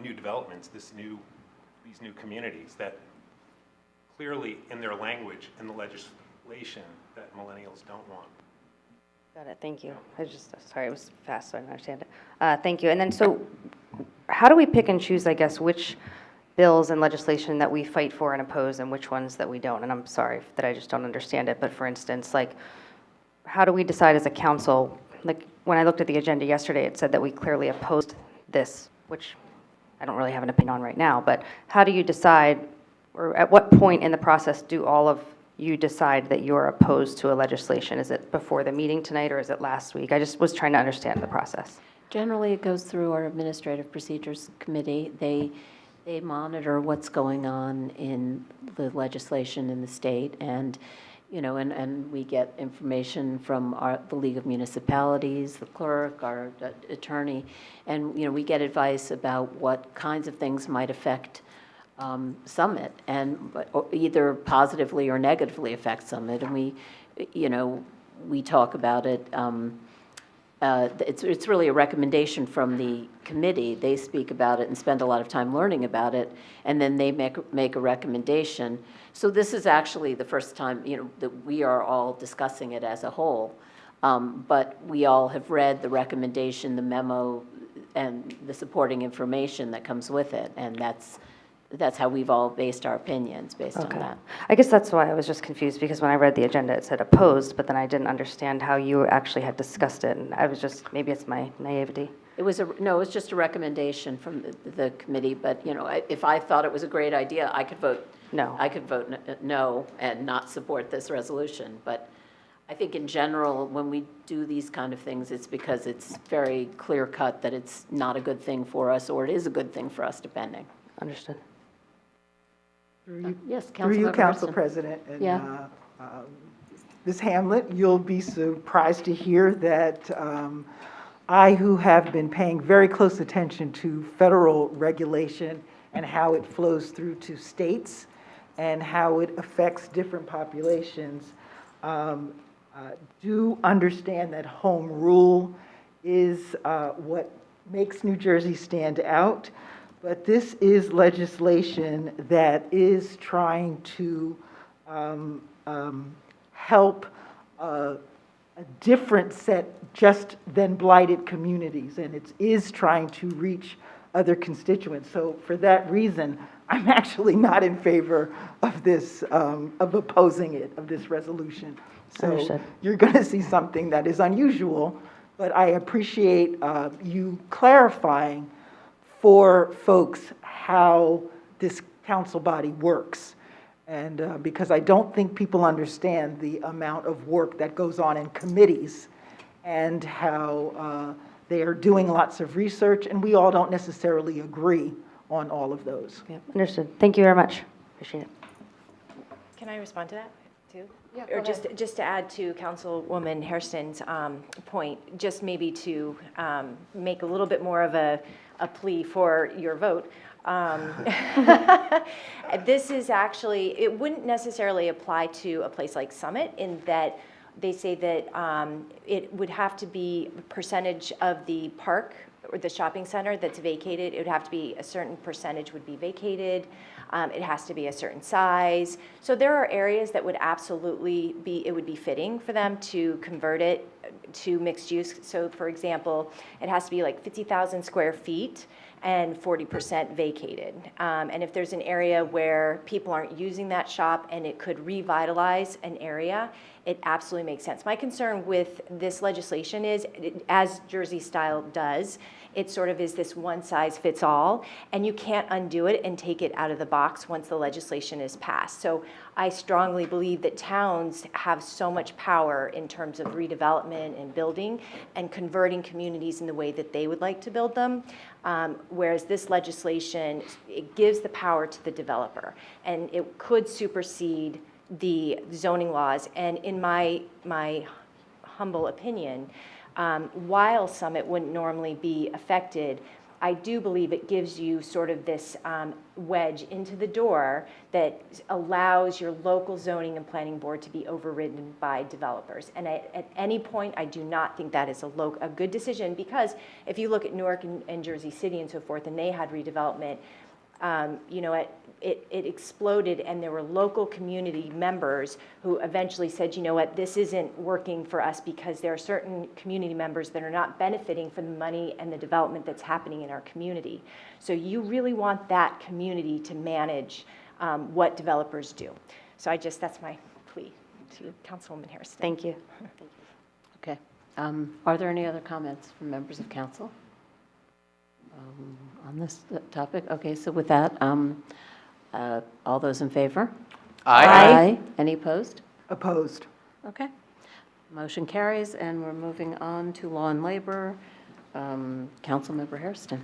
new developments, these new communities that clearly in their language in the legislation that millennials don't want. Got it, thank you. Sorry, it was fast, so I didn't understand it. Thank you. And then, so how do we pick and choose, I guess, which bills and legislation that we fight for and oppose and which ones that we don't. And I'm sorry that I just don't understand it. But for instance, like, how do we decide as a council, like, when I looked at the agenda yesterday, it said that we clearly opposed this, which I don't really have an opinion on right now, but how do you decide, or at what point in the process do all of you decide that you're opposed to a legislation? Is it before the meeting tonight, or is it last week? I just was trying to understand the process. Generally, it goes through our Administrative Procedures Committee. They monitor what's going on in the legislation in the state, and, you know, and we get information from the League of Municipalities, the clerk, our attorney, and, you know, we get advice about what kinds of things might affect Summit, and either positively or negatively affect Summit, and we, you know, we talk about it. It's really a recommendation from the committee. They speak about it and spend a lot of time learning about it, and then they make a recommendation. So this is actually the first time, you know, that we are all discussing it as a whole. But we all have read the recommendation, the memo, and the supporting information that comes with it, and that's how we've all based our opinions based on that. I guess that's why I was just confused, because when I read the agenda, it said opposed, but then I didn't understand how you actually had discussed it, and I was just, maybe it's my naivety. It was just a recommendation from the committee, but, you know, if I thought it was a great idea, I could vote no. I could vote no and not support this resolution. But I think in general, when we do these kind of things, it's because it's very clear cut that it's not a good thing for us, or it is a good thing for us, depending. Understood. Yes, Through you, Councilmember Council Hudson. President. And, Yeah. Ms. Hamlet, you'll be surprised to hear that I, who have been paying very close attention to federal regulation and how it flows through to states and how it affects different populations, do understand that home rule is what makes New Jersey stand out. But this is legislation that is trying to help a different set just than blighted communities, and it is trying to reach other constituents. So for that reason, I'm actually not in favor of this, of opposing it, of this resolution. So Understood. You're going to see something that is unusual, but I appreciate you clarifying for folks how this council body works. And because I don't think people understand the amount of work that goes on in committees and how they are doing lots of research, and we all don't necessarily agree on all of those. Yep. Understood. Thank you very much. Appreciate it. Can I respond to that, too? Yeah, Or just to add to Councilwoman Hairston's point, just maybe to make a little bit more of a plea for your vote. This is actually, it wouldn't necessarily apply to a place like Summit, in that they say that it would have to be a percentage of the park or the shopping center that's vacated. It would have to be a certain percentage would be vacated. It has to be a certain size. So there are areas that would absolutely be, it would be fitting for them to convert it to mixed use. So for example, it has to be like 50,000 square feet and 40% vacated. And if there's an area where people aren't using that shop and it could revitalize an area, it absolutely makes sense. My concern with this legislation is, as Jersey style does, it sort of is this one size fits all, and you can't undo it and take it out of the box once the legislation is passed. So I strongly believe that towns have so much power in terms of redevelopment and building and converting communities in the way that they would like to build them. Whereas this legislation, it gives the power to the developer, and it could supersede the zoning laws. And in my humble opinion, while Summit wouldn't normally be affected, I do believe it gives you sort of this wedge into the door that allows your local zoning and planning board to be overridden by developers. And at any point, I do not think that is a good decision, because if you look at Newark and Jersey City and so forth, and they had redevelopment, it exploded, and there were local community members who eventually said, you know what, this isn't working for us because there are certain community members that are not benefiting from the money and the development that's happening in our community. So you really want that community to manage what developers do. So that's my plea to Councilwoman Hairston. Thank you. Okay. Are there any other comments from members of council on this topic? Okay, so with that, all those in favor? Aye. Any opposed? Opposed. Okay. Motion carries, and we're moving on to law and labor. Councilmember Hairston.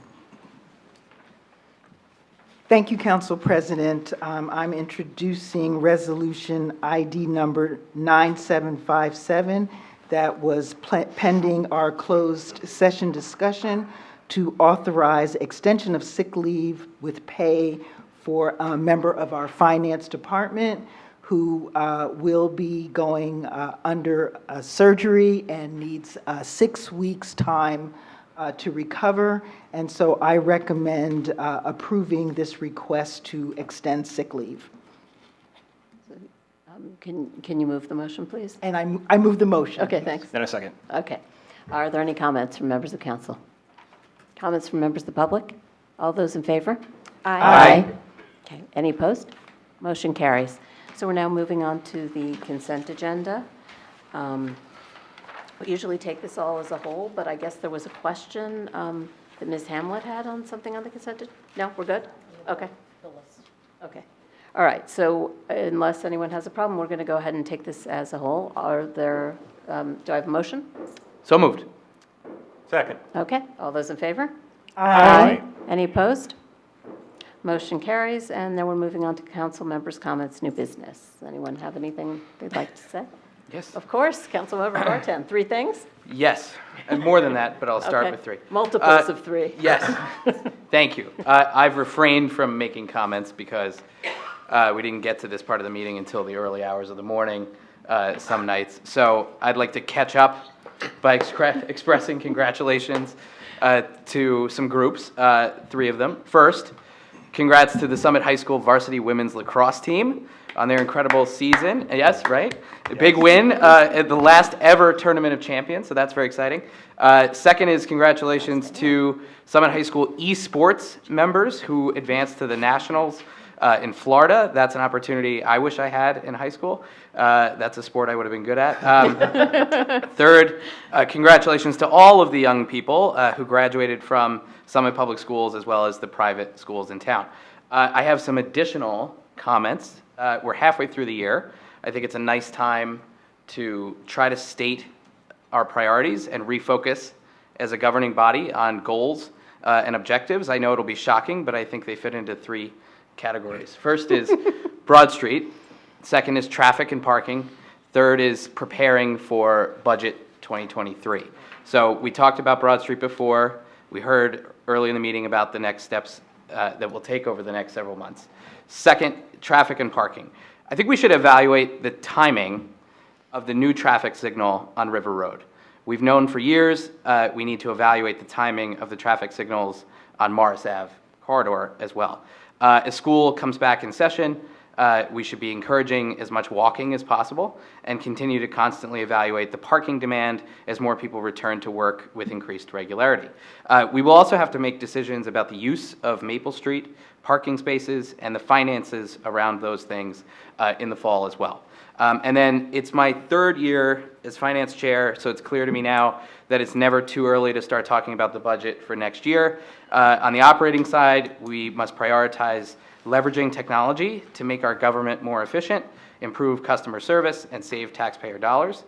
Thank you, Council President. I'm introducing Resolution ID number 9757 that was pending our closed session discussion to authorize extension of sick leave with pay for a member of our finance department who will be going under surgery and needs 6 weeks' time to recover. And so I recommend approving this request to extend sick leave. Can you move the motion, please? And I move the motion. Okay, thanks. Then a second. Okay. Are there any comments from members of council? Comments from members of the public? All those in favor? Aye. Okay. Any opposed? Motion carries. So we're now moving on to the consent agenda. We usually take this all as a whole, but I guess there was a question that Ms. Hamlet had on something on the consent agenda? No, we're good? Okay. Okay. All right, so unless anyone has a problem, we're going to go ahead and take this as a whole. Do I have a motion? So moved. Second. Okay, all those in favor? Aye. Any opposed? Motion carries, and then we're moving on to council members' comments, new business. Anyone have anything they'd like to say? Yes. Of course, Councilmember Barton, 3 things? Yes, and more than that, but I'll start Okay. with 3. Multiples of 3. Yes, thank you. I've refrained from making comments because we didn't get to this part of the meeting until the early hours of the morning some nights. So I'd like to catch up by expressing congratulations to some groups, 3 of them. First, congrats to the Summit High School varsity women's lacrosse team on their incredible season. Yes, right? A big win at the last ever Tournament of Champions, so that's very exciting. Second is congratulations to Summit High School Esports members who advanced to the Nationals in Florida. That's an opportunity I wish I had in high school. That's a sport I would have been good at. Third, congratulations to all of the young people who graduated from Summit Public Schools as well as the private schools in town. I have some additional comments. We're halfway through the year. I think it's a nice time to try to state our priorities and refocus as a governing body on goals and objectives. I know it'll be shocking, but I think they fit into 3 categories. First is Broad Street. Second is traffic and parking. Third is preparing for budget 2023. So we talked about Broad Street before. We heard early in the meeting about the next steps that we'll take over the next several months. Second, traffic and parking. I think we should evaluate the timing of the new traffic signal on River Road. We've known for years we need to evaluate the timing of the traffic signals on Morris Ave corridor as well. As school comes back in session, we should be encouraging as much walking as possible and continue to constantly evaluate the parking demand as more people return to work with increased regularity. We will also have to make decisions about the use of Maple Street parking spaces and the finances around those things in the fall as well. And then it's my 3rd year as finance chair, so it's clear to me now that it's never too early to start talking about the budget for next year. On the operating side, we must prioritize leveraging technology to make our government more efficient, improve customer service, and save taxpayer dollars.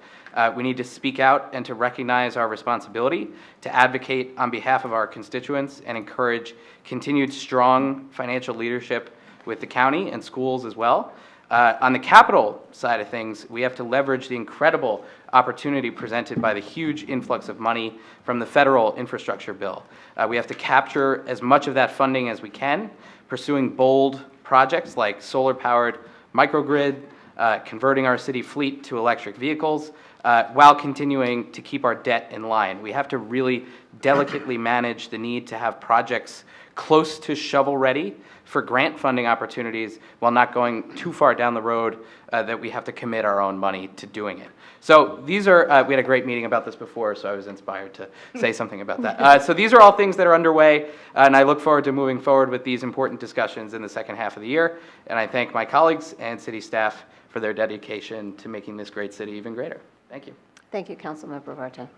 We need to speak out and to recognize our responsibility to advocate on behalf of our constituents and encourage continued strong financial leadership with the county and schools as well. On the capital side of things, we have to leverage the incredible opportunity presented by the huge influx of money from the federal infrastructure bill. We have to capture as much of that funding as we can, pursuing bold projects like solar-powered microgrid, converting our city fleet to electric vehicles, while continuing to keep our debt in line. We have to really delicately manage the need to have projects close to shovel-ready for grant funding opportunities while not going too far down the road that we have to commit our own money to doing it. So these are, we had a great meeting about this before, so I was inspired to say something about that. So these are all things that are underway, and I look forward to moving forward with these important discussions in the second half of the year. And I thank my colleagues and city staff for their dedication to making this great city even greater. Thank you. Thank you, Councilmember Vartan.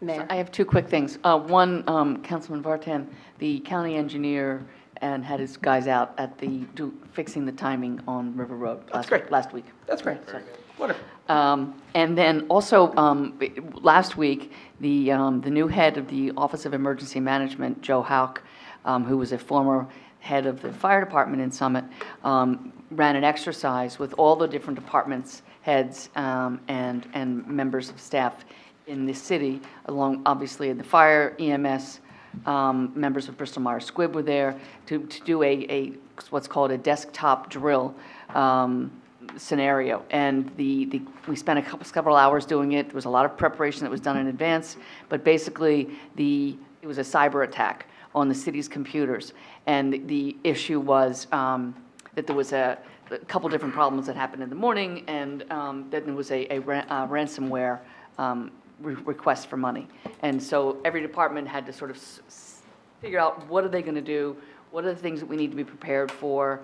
Mayor? I have two quick things. One, Councilman Vartan, the county engineer and had his guys out at fixing the timing on River Road last week. That's great. Wonderful. And then also, last week, the new head of the Office of Emergency Management, Joe Hauk, who was a former head of the fire department in Summit, ran an exercise with all the different departments, heads, and members of staff in the city, along, obviously, in the fire, EMS, members of Bristol Myers Squibb were there to do what's called a desktop drill scenario. And we spent several hours doing it. There was a lot of preparation that was done in advance, but basically it was a cyber attack on the city's computers. And the issue was that there was a couple different problems that happened in the morning, and then there was a ransomware request for money. And so every department had to sort of figure out what are they going to do, what are the things that we need to be prepared for.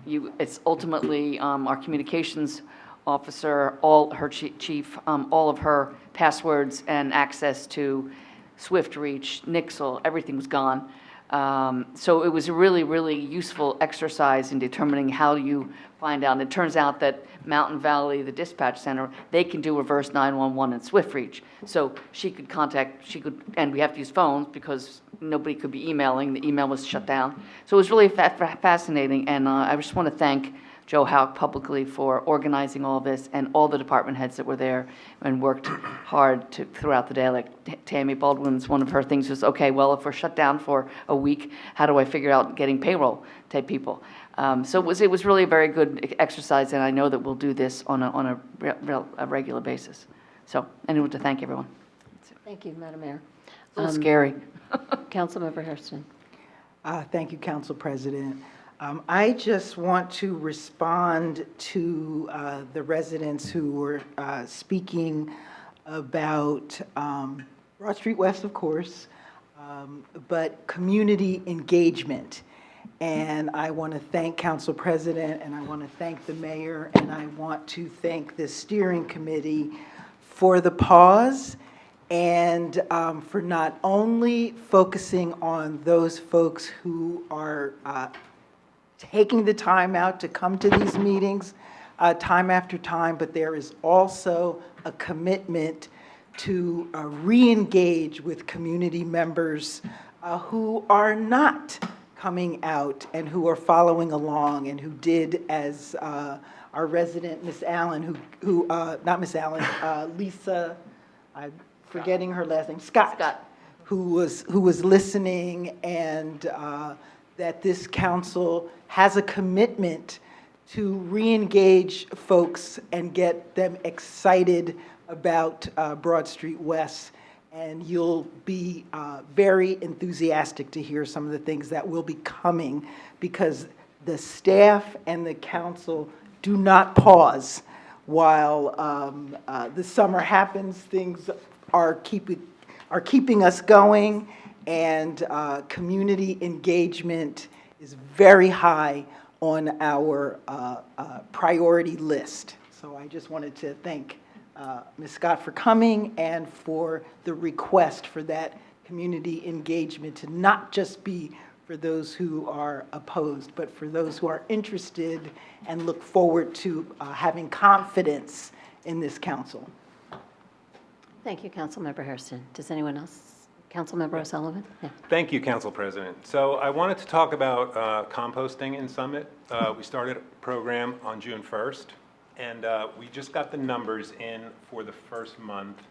It's ultimately our communications officer, her chief, all of her passwords and access to SwiftReach, Nixle, everything was gone. So it was a really, really useful exercise in determining how you find out. And it turns out that Mountain Valley, the dispatch center, they can do reverse 911 and SwiftReach. So and we have to use phones because nobody could be emailing. The email was shut down. So it was really fascinating. And I just want to thank Joe Hauk publicly for organizing all this, and all the department heads that were there and worked hard throughout the day. Like Tammy Baldwin's, one of her things was, okay, well, if we're shut down for a week, how do I figure out getting payroll type people? So it was really a very good exercise, and I know that we'll do this on a regular basis. So anyway, to thank everyone. Thank you, Madam Mayor. It's a little scary. Councilmember Hairston. Thank you, Council President. I just want to respond to the residents who were speaking about Broad Street West, of course, but community engagement. And I want to thank Council President, and I want to thank the mayor, and I want to thank the steering committee for the pause and for not only focusing on those folks who are taking the time out to come to these meetings time after time, but there is also a commitment to re-engage with community members who are not coming out and who are following along, and who did as our resident, Miss Allen, not Miss Allen, Lisa, I'm forgetting her last name, Scott, who was listening, and that this council has a commitment to re-engage folks and get them excited about Broad Street West. And you'll be very enthusiastic to hear some of the things that will be coming, because the staff and the council do not pause while the summer happens. Things are keeping us going, and community engagement is very high on our priority list. So I just wanted to thank Ms. Scott for coming, and for the request for that community engagement to not just be for those who are opposed, but for those who are interested and look forward to having confidence in this council. Thank you, Councilmember Hairston. Does anyone else? Councilmember O'Sullivan? Yeah. Thank you, Council President. So I wanted to talk about composting in Summit. We started a program on June 1st, and we just got the numbers in for the first month,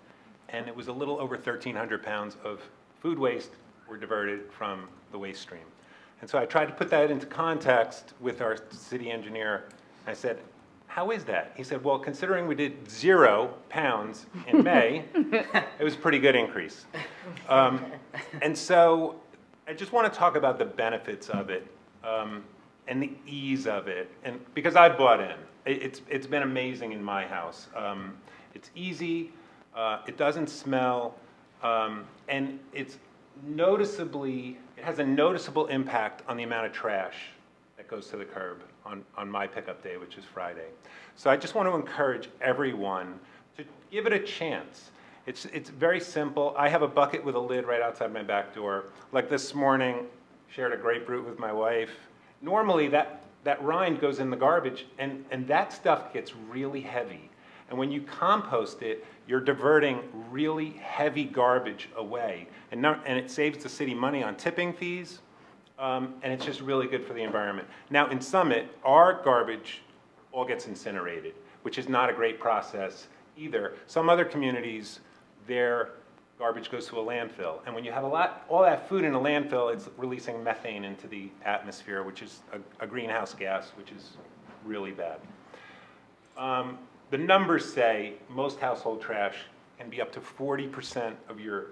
and it was a little over 1,300 pounds of food waste were diverted from the waste stream. And so I tried to put that into context with our city engineer. I said, how is that? He said, well, considering we did 0 pounds in May, it was a pretty good increase. And so I just want to talk about the benefits of it and the ease of it. And because I've bought in, it's been amazing in my house. It's easy, it doesn't smell, and it has a noticeable impact on the amount of trash that goes to the curb on my pickup day, which is Friday. So I just want to encourage everyone to give it a chance. It's very simple. I have a bucket with a lid right outside my back door. Like this morning, shared a grapefruit with my wife. Normally that rind goes in the garbage, and that stuff gets really heavy. And when you compost it, you're diverting really heavy garbage away. And it saves the city money on tipping fees, and it's just really good for the environment. Now, in Summit, our garbage all gets incinerated, which is not a great process either. Some other communities, their garbage goes to a landfill. And when you have all that food in a landfill, it's releasing methane into the atmosphere, which is a greenhouse gas, which is really bad. The numbers say most household trash can be up to 40% of your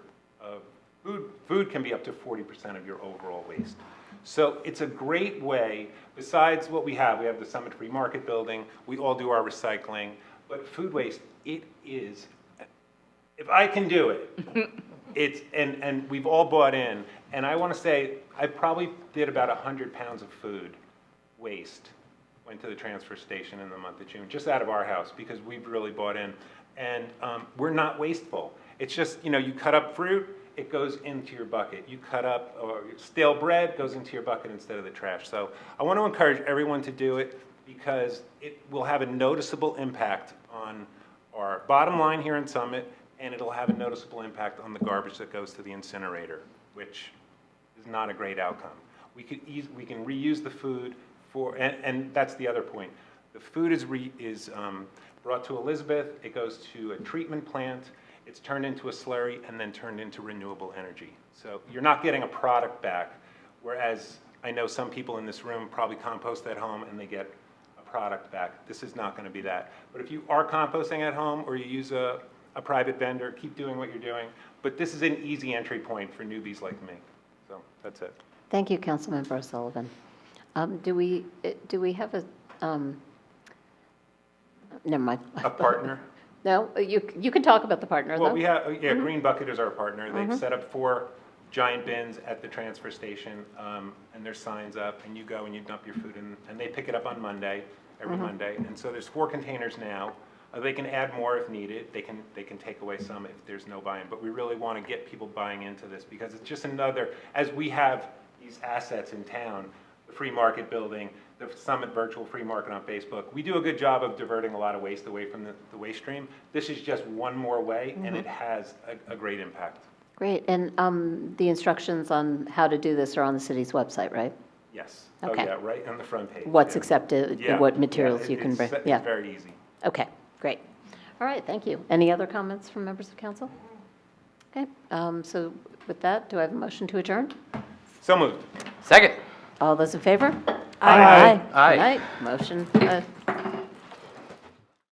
food can be up to 40% of your overall waste. So it's a great way, besides what we have the Summit Free Market building, we all do our recycling, but food waste, it is, if I can do it, and we've all bought in, and I want to say, I probably did about 100 pounds of food waste, went to the transfer station in the month of June, just out of our house, because we've really bought in, and we're not wasteful. It's just, you cut up fruit, it goes into your bucket. You cut up stale bread, goes into your bucket instead of the trash. So I want to encourage everyone to do it because it will have a noticeable impact on our bottom line here in Summit, and it'll have a noticeable impact on the garbage that goes to the incinerator, which is not a great outcome. We can reuse the food and that's the other point. The food is brought to Elizabeth, it goes to a treatment plant, it's turned into a slurry, and then turned into renewable energy. So you're not getting a product back, whereas I know some people in this room probably compost at home and they get a product back. This is not going to be that. But if you are composting at home or you use a private vendor, keep doing what you're doing. But this is an easy entry point for newbies like me. So that's it. Thank you, Councilmember O'Sullivan. Do we have a, never mind. A partner? No, you can talk about the partner, though. Well, we have, Green Bucket is our partner. They've set up 4 giant bins at the transfer station, and there's signs up, and you go and you dump your food in, and they pick it up on Monday, every Monday. And so there's 4 containers now. They can add more if needed. They can take away some if there's no buy-in. But we really want to get people buying into this because it's just another, as we have these assets in town, the free market building, the Summit Virtual Free Market on Facebook. We do a good job of diverting a lot of waste away from the waste stream. This is just one more way, and it has a great impact. Great, and the instructions on how to do this are on the city's website, right? Yes. Okay. Oh, yeah, right on the front page. What's accepted, what materials you can bring. It's very easy. Okay, great. All right, thank you. Any other comments from members of council? Okay, so with that, do I have a motion to adjourn? So moved. Second. All those in favor? Aye. Aye. Motion